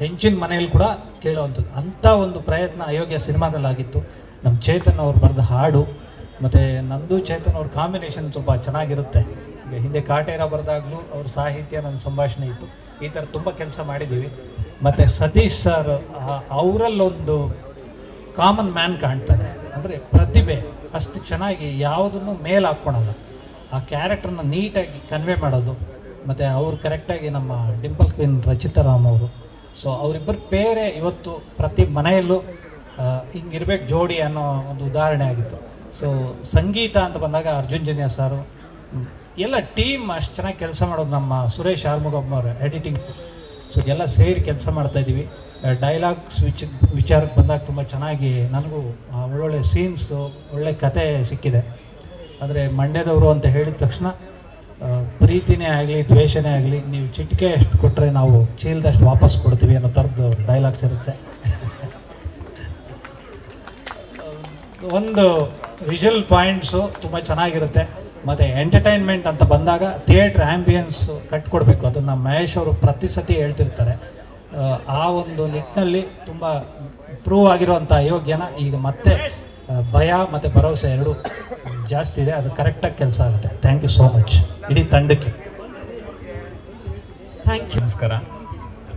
ಹೆಂಚಿನ ಮನೆಯಲ್ಲಿ ಕೂಡ ಕೇಳುವಂಥದ್ದು, ಅಂಥ ಒಂದು ಪ್ರಯತ್ನ ಅಯೋಗ್ಯ ಸಿನಿಮಾದಲ್ಲಾಗಿತ್ತು. ನಮ್ಮ ಚೇತನ್ ಅವ್ರು ಬರೆದ ಹಾಡು ಮತ್ತು ನಂದು ಚೇತನ್ ಅವ್ರ ಕಾಂಬಿನೇಷನ್ ತುಂಬ ಚೆನ್ನಾಗಿರುತ್ತೆ. ಈಗ ಹಿಂದೆ ಕಾಟೇರ ಬರೆದಾಗಲೂ ಅವ್ರ ಸಾಹಿತ್ಯ ನನ್ನ ಸಂಭಾಷಣೆ ಇತ್ತು. ಈ ಥರ ತುಂಬ ಕೆಲಸ ಮಾಡಿದ್ದೀವಿ. ಮತ್ತು ಸತೀಶ್ ಸರ್ ಅವರಲ್ಲೊಂದು ಕಾಮನ್ ಮ್ಯಾನ್ ಕಾಣ್ತಾರೆ, ಅಂದರೆ ಪ್ರತಿಭೆ ಅಷ್ಟು ಚೆನ್ನಾಗಿ ಯಾವುದನ್ನು ಮೇಲೆ ಹಾಕ್ಕೊಳಲ್ಲ, ಆ ಕ್ಯಾರೆಕ್ಟರ್ನ ನೀಟಾಗಿ ಕನ್ವೆ ಮಾಡೋದು. ಮತ್ತು ಅವರು ಕರೆಕ್ಟಾಗಿ ನಮ್ಮ ಡಿಂಪಲ್ ಕ್ವೀನ್ ರಚಿತಾ ರಾಮ್ ಅವರು, ಸೊ ಅವರಿಬ್ಬರು ಬೇರೆ ಇವತ್ತು ಪ್ರತಿ ಮನೆಯಲ್ಲೂ ಹಿಂಗಿರ್ಬೇಕು ಜೋಡಿ ಅನ್ನೋ ಒಂದು ಉದಾಹರಣೆ ಆಗಿತ್ತು. ಸೊ ಸಂಗೀತ ಅಂತ ಬಂದಾಗ ಅರ್ಜುನ್ ಜನ್ಯ ಸಾರು ಎಲ್ಲ ಟೀಮ್ ಅಷ್ಟು ಚೆನ್ನಾಗಿ ಕೆಲಸ ಮಾಡೋದು. ನಮ್ಮ ಸುರೇಶ್ ಆರ್ಮುಗಮ್ಮವ್ರ ಎಡಿಟಿಂಗ್, ಸೊ ಎಲ್ಲ ಸೇರಿ ಕೆಲಸ ಮಾಡ್ತಾಯಿದ್ದೀವಿ. ಡೈಲಾಗ್ಸ್ ವಿಚಾರಕ್ಕೆ ಬಂದಾಗ ತುಂಬ ಚೆನ್ನಾಗಿ ನನಗೂ ಒಳ್ಳೊಳ್ಳೆ ಸೀನ್ಸು, ಒಳ್ಳೆ ಕತೆ ಸಿಕ್ಕಿದೆ. ಅಂದರೆ ಮಂಡ್ಯದವರು ಅಂತ ಹೇಳಿದ ತಕ್ಷಣ ಪ್ರೀತಿನೇ ಆಗಲಿ ದ್ವೇಷನೇ ಆಗಲಿ ನೀವು ಚಿಟಿಕೆ ಎಷ್ಟು ಕೊಟ್ಟರೆ ನಾವು ಚೀಲದಷ್ಟು ವಾಪಸ್ ಕೊಡ್ತೀವಿ ಅನ್ನೋ ಥರದ್ದು ಡೈಲಾಗ್ಸ್ ಇರುತ್ತೆ. ಒಂದು ವಿಷುವಲ್ ಪಾಯಿಂಟ್ಸು ತುಂಬ ಚೆನ್ನಾಗಿರುತ್ತೆ. ಮತ್ತು ಎಂಟರ್ಟೈನ್ಮೆಂಟ್ ಅಂತ ಬಂದಾಗ ಥಿಯೇಟ್ರ್ ಆ್ಯಂಬಿಯನ್ಸು ಕಟ್ಕೊಡ್ಬೇಕು, ಅದನ್ನು ಮಹೇಶ್ ಅವರು ಪ್ರತಿ ಸತಿ ಹೇಳ್ತಿರ್ತಾರೆ. ಆ ಒಂದು ನಿಟ್ಟಿನಲ್ಲಿ ತುಂಬ ಪ್ರೂವ್ ಆಗಿರುವಂಥ ಅಯೋಗ್ಯನ ಈಗ ಮತ್ತೆ ಭಯ ಮತ್ತು ಭರವಸೆ ಎರಡೂ ಜಾಸ್ತಿ ಇದೆ, ಅದು ಕರೆಕ್ಟಾಗಿ ಕೆಲಸ ಆಗುತ್ತೆ. ಥ್ಯಾಂಕ್ ಯು ಸೋ ಮಚ್ ಇಡೀ ತಂಡಕ್ಕೆ. Thank you. ನಮಸ್ಕಾರ.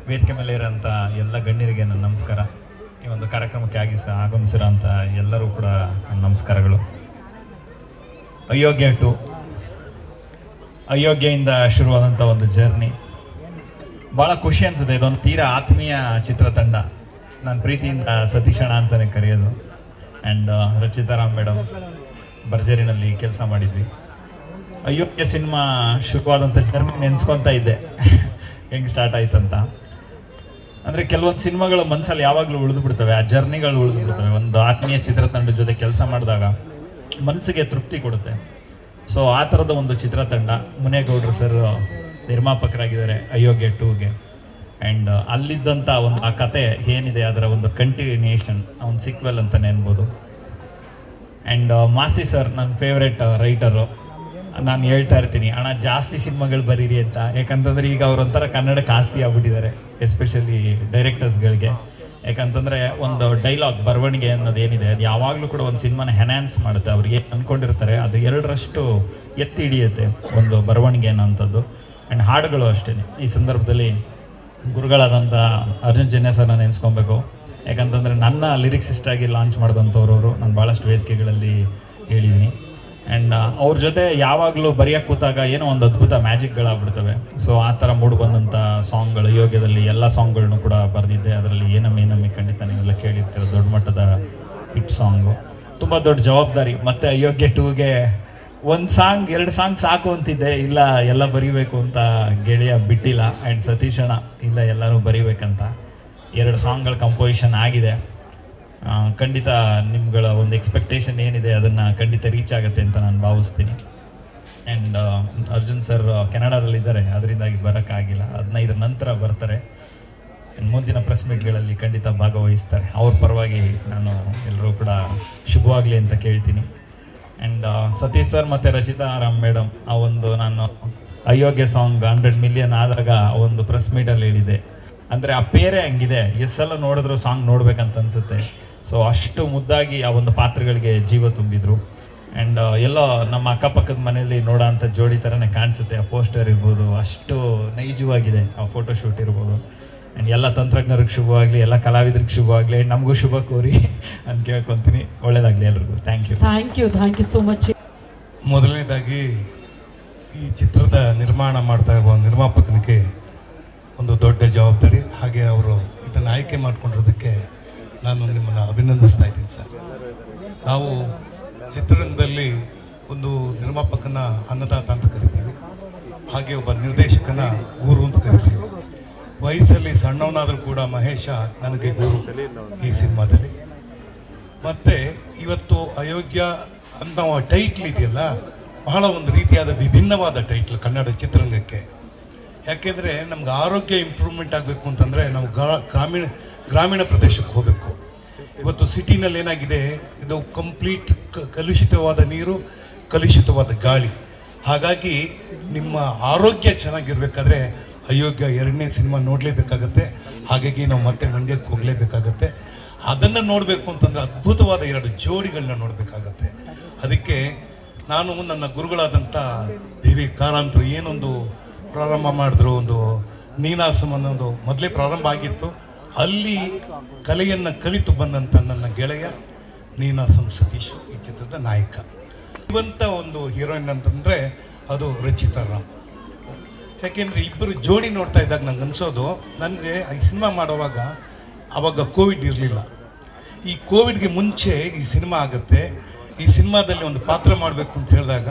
ವೇದಿಕೆ ಮೇಲೆ ಇರೋಂಥ ಎಲ್ಲ ಗಣ್ಯರಿಗೆ ನನ್ನ ನಮಸ್ಕಾರ. ಈ ಒಂದು ಕಾರ್ಯಕ್ರಮಕ್ಕೆ ಆಗಮಿಸಿರೋಂಥ ಎಲ್ಲರೂ ಕೂಡ ನಮಸ್ಕಾರಗಳು. ಅಯೋಗ್ಯ 2. ಅಯೋಗ್ಯೆಯಿಂದ ಶುರುವಾದಂಥ ಒಂದು ಜರ್ನಿ ಭಾಳ ಖುಷಿ ಅನಿಸುತ್ತೆ. ಇದೊಂದು ತೀರಾ ಆತ್ಮೀಯ ಚಿತ್ರತಂಡ. ನಾನು ಪ್ರೀತಿಯಿಂದ ಸತೀಶಣ್ಣ ಅಂತಲೇ ಕರೆಯೋದು. ಆ್ಯಂಡ್ ರಚಿತಾರಾಮ್ ಮೇಡಮ್ ಭರ್ಜರಿನಲ್ಲಿ ಕೆಲಸ ಮಾಡಿದ್ವಿ. ಅಯೋಗ್ಯ ಸಿನಿಮಾ ಶುರುವಾದಂಥ ಜರ್ನಿ ನೆನೆಸ್ಕೊತಾ ಇದ್ದೆ ಹೆಂಗೆ ಸ್ಟಾರ್ಟ್ ಆಯ್ತಂತ. ಅಂದರೆ ಕೆಲವೊಂದು ಸಿನಿಮಾಗಳು ಮನಸ್ಸಲ್ಲಿ ಯಾವಾಗಲೂ ಉಳಿದು ಬಿಡ್ತವೆ, ಆ ಜರ್ನಿಗಳು ಉಳಿದು ಬಿಡ್ತವೆ. ಒಂದು ಆತ್ಮೀಯ ಚಿತ್ರತಂಡದ ಜೊತೆ ಕೆಲಸ ಮಾಡಿದಾಗ ಮನಸ್ಸಿಗೆ ತೃಪ್ತಿ ಕೊಡುತ್ತೆ. ಸೊ ಆ ಥರದ ಒಂದು ಚಿತ್ರತಂಡ. ಮುನೇಗೌಡರು ಸರ್ ನಿರ್ಮಾಪಕರಾಗಿದ್ದಾರೆ ಅಯೋಗ್ಯ 2ಗೆ. ಆ್ಯಂಡ್ ಅಲ್ಲಿದ್ದಂಥ ಒಂದು ಆ ಕತೆ ಏನಿದೆ ಅದರ ಒಂದು ಕಂಟಿನ್ಯೂಷನ್, ಒಂದು ಸಿಕ್ವೆಲ್ ಅಂತಲೇ ಅನ್ಬೋದು. ಆ್ಯಂಡ್ ಮಾಸಿ ಸರ್ ನನ್ನ ಫೇವ್ರೆಟ್ ರೈಟರು. ನಾನು ಹೇಳ್ತಾ ಇರ್ತೀನಿ, ಅಣ್ಣ ಜಾಸ್ತಿ ಸಿನಿಮಾಗಳು ಬರೀರಿ ಅಂತ. ಯಾಕಂತಂದರೆ ಈಗ ಅವರೊಂಥರ ಕನ್ನಡಕ್ಕೆ ಆಸ್ತಿ ಆಗ್ಬಿಟ್ಟಿದ್ದಾರೆ, ಎಸ್ಪೆಷಲಿ ಡೈರೆಕ್ಟರ್ಸ್ಗಳಿಗೆ. ಯಾಕಂತಂದರೆ ಒಂದು ಡೈಲಾಗ್ ಬರವಣಿಗೆ ಅನ್ನೋದು ಏನಿದೆ ಅದು ಯಾವಾಗಲೂ ಕೂಡ ಒಂದು ಸಿನಿಮಾನ ಎನ್ಹ್ಯಾನ್ಸ್ ಮಾಡುತ್ತೆ. ಅವ್ರಿಗೆ ಅಂದ್ಕೊಂಡಿರ್ತಾರೆ ಅದು 2ರಷ್ಟು ಎತ್ತಿ ಹಿಡಿಯುತ್ತೆ ಒಂದು ಬರವಣಿಗೆ ಅನ್ನೋಂಥದ್ದು. ಆ್ಯಂಡ್ ಹಾಡುಗಳು ಅಷ್ಟೇ. ಈ ಸಂದರ್ಭದಲ್ಲಿ ಗುರುಗಳಾದಂಥ ಅರ್ಜುನ್ ಜನ್ಯ ಸರ್ನ ನೆನೆಸ್ಕೊಬೇಕು. ಯಾಕಂತಂದರೆ ನನ್ನ ಲಿರಿಕ್ಸಿಸ್ಟ್ ಆಗಿ ಲಾಂಚ್ ಮಾಡಿದಂಥವ್ರವರು ನಾನು ಭಾಳಷ್ಟು ವೇದಿಕೆಗಳಲ್ಲಿ ಹೇಳಿದ್ದೀನಿ. ಆ್ಯಂಡ್ ಅವ್ರ ಜೊತೆ ಯಾವಾಗಲೂ ಬರೆಯೋಕ್ಕೆ ಕೂತಾಗ ಏನೋ ಒಂದು ಅದ್ಭುತ ಮ್ಯಾಜಿಕ್ಗಳಾಗ್ಬಿಡ್ತವೆ. ಸೊ ಆ ಥರ ಮೂಡಿ ಬಂದಂಥ ಸಾಂಗ್ಗಳು ಯೋಗ್ಯದಲ್ಲಿ ಎಲ್ಲ ಸಾಂಗ್ಗಳನ್ನೂ ಕೂಡ ಬರೆದಿದ್ದೆ. ಅದರಲ್ಲಿ ಏನಮ್ಮಿ ಖಂಡಿತ ನೀವೆಲ್ಲ ಕೇಳಿರ್ತೀರ, ದೊಡ್ಡ ಮಟ್ಟದ ಹಿಟ್ ಸಾಂಗು. ತುಂಬ ದೊಡ್ಡ ಜವಾಬ್ದಾರಿ. ಮತ್ತು ಅಯೋಗ್ಯ 2ಗೆ 1 ಸಾಂಗ್ 2 ಸಾಂಗ್ ಸಾಕು ಅಂತಿದ್ದೆ. ಇಲ್ಲ ಎಲ್ಲ ಬರೀಬೇಕು ಅಂತ ಗೆಳೆಯ ಬಿಟ್ಟಿಲ್ಲ. ಆ್ಯಂಡ್ ಸತೀಶಣ್ಣ ಇಲ್ಲ ಎಲ್ಲರೂ ಬರೀಬೇಕಂತ 2 ಸಾಂಗ್ಗಳ ಕಂಪೋಸಿಷನ್ ಆಗಿದೆ. ಖಂಡಿತ ನಿಮ್ಗಳ ಒಂದು ಎಕ್ಸ್ಪೆಕ್ಟೇಷನ್ ಏನಿದೆ ಅದನ್ನು ಖಂಡಿತ ರೀಚ್ ಆಗುತ್ತೆ ಅಂತ ನಾನು ಭಾವಿಸ್ತೀನಿ. ಆ್ಯಂಡ್ ಅರ್ಜುನ್ ಸರ್ ಕೆನಡಾದಲ್ಲಿದ್ದಾರೆ, ಅದರಿಂದಾಗಿ ಬರೋಕ್ಕಾಗಿಲ್ಲ. 15 ನಂತರ ಬರ್ತಾರೆ. ಮುಂದಿನ ಪ್ರೆಸ್ ಮೀಟ್ಗಳಲ್ಲಿ ಖಂಡಿತ ಭಾಗವಹಿಸ್ತಾರೆ. ಅವ್ರ ಪರವಾಗಿ ನಾನು ಎಲ್ಲರೂ ಕೂಡ ಶುಭವಾಗಲಿ ಅಂತ ಕೇಳ್ತೀನಿ. ಆ್ಯಂಡ್ ಸತೀಶ್ ಸರ್ ಮತ್ತು ರಚಿತಾರಾಮ್ ಮೇಡಮ್ ಆ ಒಂದು ನಾನು ಅಯೋಗ್ಯ ಸಾಂಗ್ 100 ಮಿಲಿಯನ್ ಆದಾಗ ಒಂದು ಪ್ರೆಸ್ ಮೀಟಲ್ಲಿ ಹೇಳಿದ್ದೆ. ಅಂದರೆ ಆ ಪೇರೇ ಹಂಗಿದೆ, ಎಷ್ಟೆಲ್ಲ ನೋಡಿದ್ರು ಸಾಂಗ್ ನೋಡ್ಬೇಕಂತ ಅನಿಸುತ್ತೆ. ಸೊ ಅಷ್ಟು ಮುದ್ದಾಗಿ ಆ ಒಂದು ಪಾತ್ರಗಳಿಗೆ ಜೀವ ತುಂಬಿದ್ರು. ಆ್ಯಂಡ್ ಎಲ್ಲೋ ನಮ್ಮ ಅಕ್ಕಪಕ್ಕದ ಮನೆಯಲ್ಲಿ ನೋಡೋ ಅಂಥ ಜೋಡಿ ಥರನೇ ಕಾಣಿಸುತ್ತೆ. ಆ ಪೋಸ್ಟರ್ ಇರ್ಬೋದು, ಅಷ್ಟು ನೈಜವಾಗಿದೆ ಆ ಫೋಟೋಶೂಟ್ ಇರ್ಬೋದು. ಆ್ಯಂಡ್ ಎಲ್ಲ ತಂತ್ರಜ್ಞರಿಗೆ ಶುಭವಾಗಲಿ, ಎಲ್ಲ ಕಲಾವಿದರಿಗೆ ಶುಭವಾಗಲಿ, ನಮಗೂ ಶುಭ ಕೋರಿ ಅಂತ ಕೇಳ್ಕೊತೀನಿ. ಒಳ್ಳೆಯದಾಗಲಿ ಎಲ್ರಿಗೂ. Thank you so much. ಮೊದಲನೇದಾಗಿ ಈ ಚಿತ್ರದ ನಿರ್ಮಾಣ ಮಾಡ್ತಾ ಇರುವ ನಿರ್ಮಾಪಕನಿಗೆ ಒಂದು ದೊಡ್ಡ ಜವಾಬ್ದಾರಿ. ಹಾಗೆ ಅವರು ಇದನ್ನು ಆಯ್ಕೆ ಮಾಡಿಕೊಂಡಿರೋದಕ್ಕೆ ನಾನು ನಿಮ್ಮನ್ನು ಅಭಿನಂದಿಸ್ತಾ ಇದ್ದೀನಿ ಸರ್. ನಾವು ಚಿತ್ರರಂಗದಲ್ಲಿ ಒಂದು ನಿರ್ಮಾಪಕನ ಅನ್ನದಾತ ಅಂತ ಕರಿತೀವಿ, ಹಾಗೆ ಒಬ್ಬ ನಿರ್ದೇಶಕನ ಗುರು ಅಂತ ಕರಿತೀವಿ. ವಯಸ್ಸಲ್ಲಿ ಸಣ್ಣವನಾದರೂ ಕೂಡ ಮಹೇಶ ನನಗೆ ಗುರು ಈ ಸಿನಿಮಾದಲ್ಲಿ. ಮತ್ತು ಇವತ್ತು ಅಯೋಗ್ಯ ಅಂತ ಟೈಟ್ಲ್ ಇದೆಯಲ್ಲ, ಬಹಳ ಒಂದು ರೀತಿಯಾದ ವಿಭಿನ್ನವಾದ ಟೈಟ್ಲ್ ಕನ್ನಡ ಚಿತ್ರರಂಗಕ್ಕೆ. ಯಾಕೆಂದರೆ ನಮ್ಗೆ ಆರೋಗ್ಯ ಇಂಪ್ರೂವ್ಮೆಂಟ್ ಆಗಬೇಕು ಅಂತಂದರೆ ನಾವು ಗ್ರಾಮೀಣ ಪ್ರದೇಶಕ್ಕೆ ಹೋಗಬೇಕು. ಇವತ್ತು ಸಿಟಿನಲ್ಲಿ ಏನಾಗಿದೆ, ಇದು ಕಂಪ್ಲೀಟ್ ಕಲುಷಿತವಾದ ನೀರು, ಕಲುಷಿತವಾದ ಗಾಳಿ. ಹಾಗಾಗಿ ನಿಮ್ಮ ಆರೋಗ್ಯ ಚೆನ್ನಾಗಿರ್ಬೇಕಾದ್ರೆ ಅಯೋಗ್ಯ 2ನೇ ಸಿನಿಮಾ ನೋಡಲೇಬೇಕಾಗತ್ತೆ. ಹಾಗಾಗಿ ನಾವು ಮತ್ತೆ ಮಂಡ್ಯಕ್ಕೆ ಹೋಗಲೇಬೇಕಾಗತ್ತೆ. ಅದನ್ನು ನೋಡಬೇಕು ಅಂತಂದರೆ ಅದ್ಭುತವಾದ 2 ಜೋಡಿಗಳನ್ನ ನೋಡಬೇಕಾಗತ್ತೆ. ಅದಕ್ಕೆ ನಾನು ನನ್ನ ಗುರುಗಳಾದಂಥ ದೇವಿ ಕಾರಂತರು ಏನೊಂದು ಪ್ರಾರಂಭ ಮಾಡಿದ್ರು, ಒಂದು ನೀನಾಸಂ ಅನ್ನೋದು ಮೊದಲೇ ಪ್ರಾರಂಭ ಆಗಿತ್ತು. ಅಲ್ಲಿ ಕಲೆಯನ್ನು ಕಲಿತು ಬಂದಂಥ ನನ್ನ ಗೆಳೆಯ ನೀನಾಸಂ ಸತೀಶ್ ಈ ಚಿತ್ರದ ನಾಯಕ. ಇವಂತ ಒಂದು ಹೀರೋಯಿನ್ ಅಂತಂದರೆ ಅದು ರಚಿತಾರಾಮ್. ಯಾಕೆಂದರೆ ಇಬ್ಬರು ಜೋಡಿ ನೋಡ್ತಾ ಇದ್ದಾಗ ನಂಗೆ ಅನಿಸೋದು, ನನಗೆ ಈ ಸಿನಿಮಾ ಮಾಡುವಾಗ ಆವಾಗ ಕೋವಿಡ್ ಇರಲಿಲ್ಲ. ಈ ಕೋವಿಡ್ಗೆ ಮುಂಚೆ ಈ ಸಿನಿಮಾ ಆಗುತ್ತೆ. ಈ ಸಿನಿಮಾದಲ್ಲಿ ಒಂದು ಪಾತ್ರ ಮಾಡಬೇಕು ಅಂತ ಹೇಳಿದಾಗ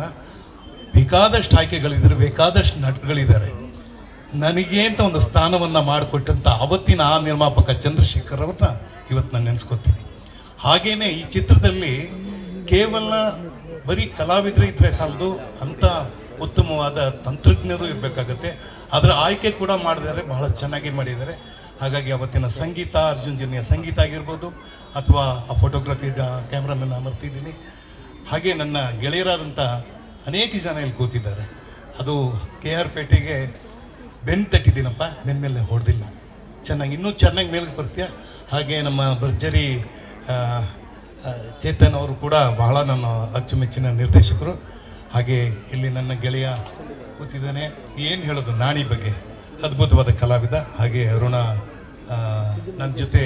ಬೇಕಾದಷ್ಟು ಆಯ್ಕೆಗಳಿದ್ದಾರೆ, ಬೇಕಾದಷ್ಟು ನಟಗಳಿದ್ದಾರೆ. ನನಗೆ ಅಂತ ಒಂದು ಸ್ಥಾನವನ್ನು ಮಾಡಿಕೊಟ್ಟಂಥ ಅವತ್ತಿನ ಆ ನಿರ್ಮಾಪಕ ಚಂದ್ರಶೇಖರ್ ಅವ್ರನ್ನ ಇವತ್ತು ನಾನು ನೆನೆಸ್ಕೊತೀನಿ. ಹಾಗೇನೆ ಈ ಚಿತ್ರದಲ್ಲಿ ಕೇವಲ ಬರೀ ಕಲಾವಿದರು ಇದ್ರೆ ಸಾಲದು, ಅಂಥ ಉತ್ತಮವಾದ ತಂತ್ರಜ್ಞರು ಇರಬೇಕಾಗತ್ತೆ. ಅದರ ಆಯ್ಕೆ ಕೂಡ ಮಾಡಿದ್ದಾರೆ, ಬಹಳ ಚೆನ್ನಾಗಿ ಮಾಡಿದ್ದಾರೆ. ಹಾಗಾಗಿ ಅವತ್ತಿನ ಸಂಗೀತ, ಅರ್ಜುನ್ ಜನ್ಯ ಸಂಗೀತ ಆಗಿರ್ಬೋದು, ಅಥವಾ ಆ ಫೋಟೋಗ್ರಫಿ ಕ್ಯಾಮ್ರಾಮನ್ ಅಮರ್ತಿದ್ದೀನಿ. ಹಾಗೆ ನನ್ನ ಗೆಳೆಯರಾದಂಥ ಅನೇಕ ಜನ ಇಲ್ಲಿ ಕೂತಿದ್ದಾರೆ. ಅದು KR ಪೇಟೆಗೆ ಬೆನ್ನು ತಟ್ಟಿದ್ದೀನಪ್ಪ, ಬೆನ್ನ ಮೇಲೆ ಹೊಡೆದಿಲ್ಲ. ಚೆನ್ನಾಗಿ ಇನ್ನೂ ಚೆನ್ನಾಗಿ ಮೇಲಕ್ಕೆ ಬರ್ತೀಯ. ಹಾಗೆ ನಮ್ಮ ಭರ್ಜರಿ ಚೇತನ್ ಅವರು ಕೂಡ ಬಹಳ ನನ್ನ ಅಚ್ಚುಮೆಚ್ಚಿನ ನಿರ್ದೇಶಕರು. ಹಾಗೆ ಇಲ್ಲಿ ನನ್ನ ಗೆಳೆಯ ಕೂತಿದ್ದಾನೆ, ಏನು ಹೇಳೋದು, ನಾಣಿ ಬಗ್ಗೆ ಅದ್ಭುತವಾದ ಕಲಾವಿದ. ಹಾಗೆ ಅರುಣ ನನ್ನ ಜೊತೆ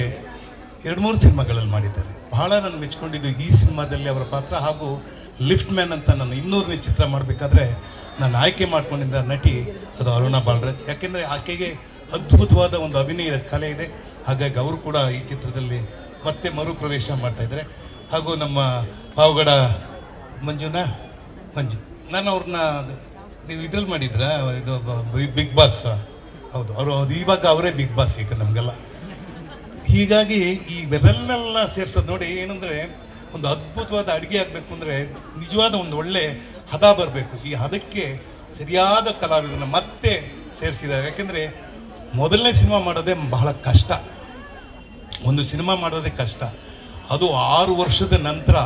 2-3 ಸಿನಿಮಾಗಳಲ್ಲಿ ಮಾಡಿದ್ದಾರೆ. ಬಹಳ ನಾನು ಮೆಚ್ಕೊಂಡಿದ್ದು ಈ ಸಿನಿಮಾದಲ್ಲಿ ಅವರ ಪಾತ್ರ. ಹಾಗೂ ಲಿಫ್ಟ್ ಮ್ಯಾನ್ ಅಂತ ನಾನು 200ನೇ ಚಿತ್ರ ಮಾಡಬೇಕಾದ್ರೆ ನಾನು ಆಯ್ಕೆ ಮಾಡ್ಕೊಂಡಿದ್ದ ನಟಿ ಅದು ಅರುಣಾ ಬಾಲರಾಜ್. ಯಾಕೆಂದರೆ ಆಕೆಗೆ ಅದ್ಭುತವಾದ ಒಂದು ಅಭಿನಯದ ಕಲೆ ಇದೆ. ಹಾಗಾಗಿ ಅವರು ಕೂಡ ಈ ಚಿತ್ರದಲ್ಲಿ ಮತ್ತೆ ಮರುಪ್ರವೇಶ ಮಾಡ್ತಾ ಇದ್ದಾರೆ. ಹಾಗೂ ನಮ್ಮ ಪಾವಗಡ ಮಂಜು ನಾನು ಅವ್ರನ್ನ ನೀವು ಇದ್ರಲ್ಲಿ ಮಾಡಿದ್ರ ಇದು ಬಿಗ್ ಬಾಸ್, ಹೌದು ಅವರು ಇವಾಗ ಅವರೇ ಬಿಗ್ ಬಾಸ್ ಈಗ ನಮಗೆಲ್ಲ. ಹೀಗಾಗಿ ಈ ಬೆರಲ್ನೆಲ್ಲ ಸೇರಿಸೋದು ನೋಡಿ ಏನಂದರೆ ಒಂದು ಅದ್ಭುತವಾದ ಅಡುಗೆ ಆಗಬೇಕು ಅಂದರೆ ನಿಜವಾದ ಒಂದು ಒಳ್ಳೆ ಹದ ಬರಬೇಕು. ಈ ಹದಕ್ಕೆ ಸರಿಯಾದ ಕಲಾವಿದರನ್ನ ಮತ್ತೆ ಸೇರಿಸಿದ್ದಾರೆ. ಯಾಕೆಂದರೆ ಮೊದಲನೇ ಸಿನಿಮಾ ಮಾಡೋದೇ ಬಹಳ ಕಷ್ಟ, ಒಂದು ಸಿನಿಮಾ ಮಾಡೋದೇ ಕಷ್ಟ. ಅದು 6 ವರ್ಷದ ನಂತರ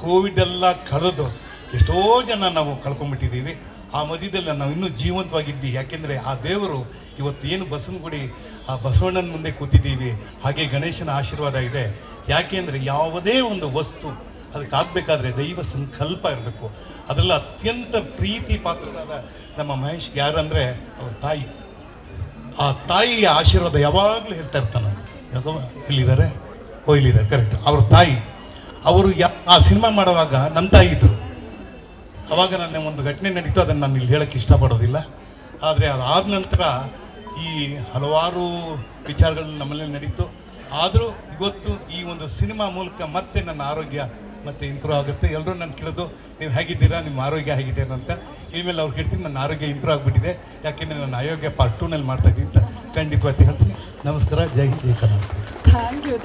ಕೋವಿಡ್ ಎಲ್ಲ ಕಳೆದು ಎಷ್ಟೋ ಜನ ನಾವು ಕಳ್ಕೊಂಡ್ಬಿಟ್ಟಿದ್ದೀವಿ. ಆ ಮಧ್ಯದಲ್ಲಿ ನಾವು ಇನ್ನೂ ಜೀವಂತವಾಗಿದ್ವಿ. ಯಾಕೆಂದರೆ ಆ ದೇವರು ಇವತ್ತು ಏನು ಬಸವನಗುಡಿ ಆ ಬಸವಣ್ಣನ ಮುಂದೆ ಕೂತಿದ್ದೀವಿ, ಹಾಗೆ ಗಣೇಶನ ಆಶೀರ್ವಾದ ಇದೆ. ಯಾಕೆಂದರೆ ಯಾವುದೇ ಒಂದು ವಸ್ತು ಅದಕ್ಕಾಗಬೇಕಾದ್ರೆ ದೈವ ಸಂಕಲ್ಪ ಇರಬೇಕು. ಅದೆಲ್ಲ ಅತ್ಯಂತ ಪ್ರೀತಿ ಪಾತ್ರರಾದ ನಮ್ಮ ಮಹೇಶ್ ಯಾರಂದರೆ ಅವ್ರ ತಾಯಿ. ಆ ತಾಯಿಯ ಆಶೀರ್ವಾದ ಯಾವಾಗಲೂ ಹೇಳ್ತಾ ಇರ್ತಾನೆ. ಎಲ್ಲಿದ್ದಾರೆ? ಇಲ್ಲಿದ್ದಾರೆ, ಕರೆಕ್ಟ್. ಅವ್ರ ತಾಯಿ ಅವರು ಆ ಸಿನಿಮಾ ಮಾಡುವಾಗ ನನ್ನ ತಾಯಿ ಇದ್ದರು. ಅವಾಗ ನನ್ನ ಒಂದು ಘಟನೆ ನಡೀತು, ಅದನ್ನು ನಾನು ಇಲ್ಲಿ ಹೇಳೋಕ್ಕೆ ಇಷ್ಟಪಡೋದಿಲ್ಲ. ಆದರೆ ಅದಾದ ನಂತರ ಈ ಹಲವಾರು ವಿಚಾರಗಳು ನಮ್ಮಲ್ಲಿ ನಡೀತು. ಆದರೂ ಇವತ್ತು ಈ ಒಂದು ಸಿನಿಮಾ ಮೂಲಕ ಮತ್ತೆ ನನ್ನ ಆರೋಗ್ಯ ಮತ್ತೆ ಇಂಪ್ರೂವ್ ಆಗುತ್ತೆ. ಎಲ್ಲರೂ ನಾನು ಕೇಳೋದು ನೀವು ಹೇಗಿದ್ದೀರಾ, ನಿಮ್ಮ ಆರೋಗ್ಯ ಹೇಗಿದ್ದೀರಾ ಅಂತ. ಇನ್ಮೇಲೆ ಅವ್ರು ಕೇಳ್ತೀನಿ ನನ್ನ ಆರೋಗ್ಯ ಇಂಪ್ರೂವ್ ಆಗಿಬಿಟ್ಟಿದೆ. ಯಾಕೆಂದರೆ ನನ್ನ ಆರೋಗ್ಯ ಪಾರ್ಟ್ 2ನಲ್ಲಿ ಮಾಡ್ತಾ ಇದ್ದೀನಿ ಅಂತ ಖಂಡಿತವಾಗಿ ಹೇಳ್ತೀನಿ. ನಮಸ್ಕಾರ. ಜೈ ಹಿಂದ್, ಜೈ ಕರ್ನಾಟಕ. Thank you.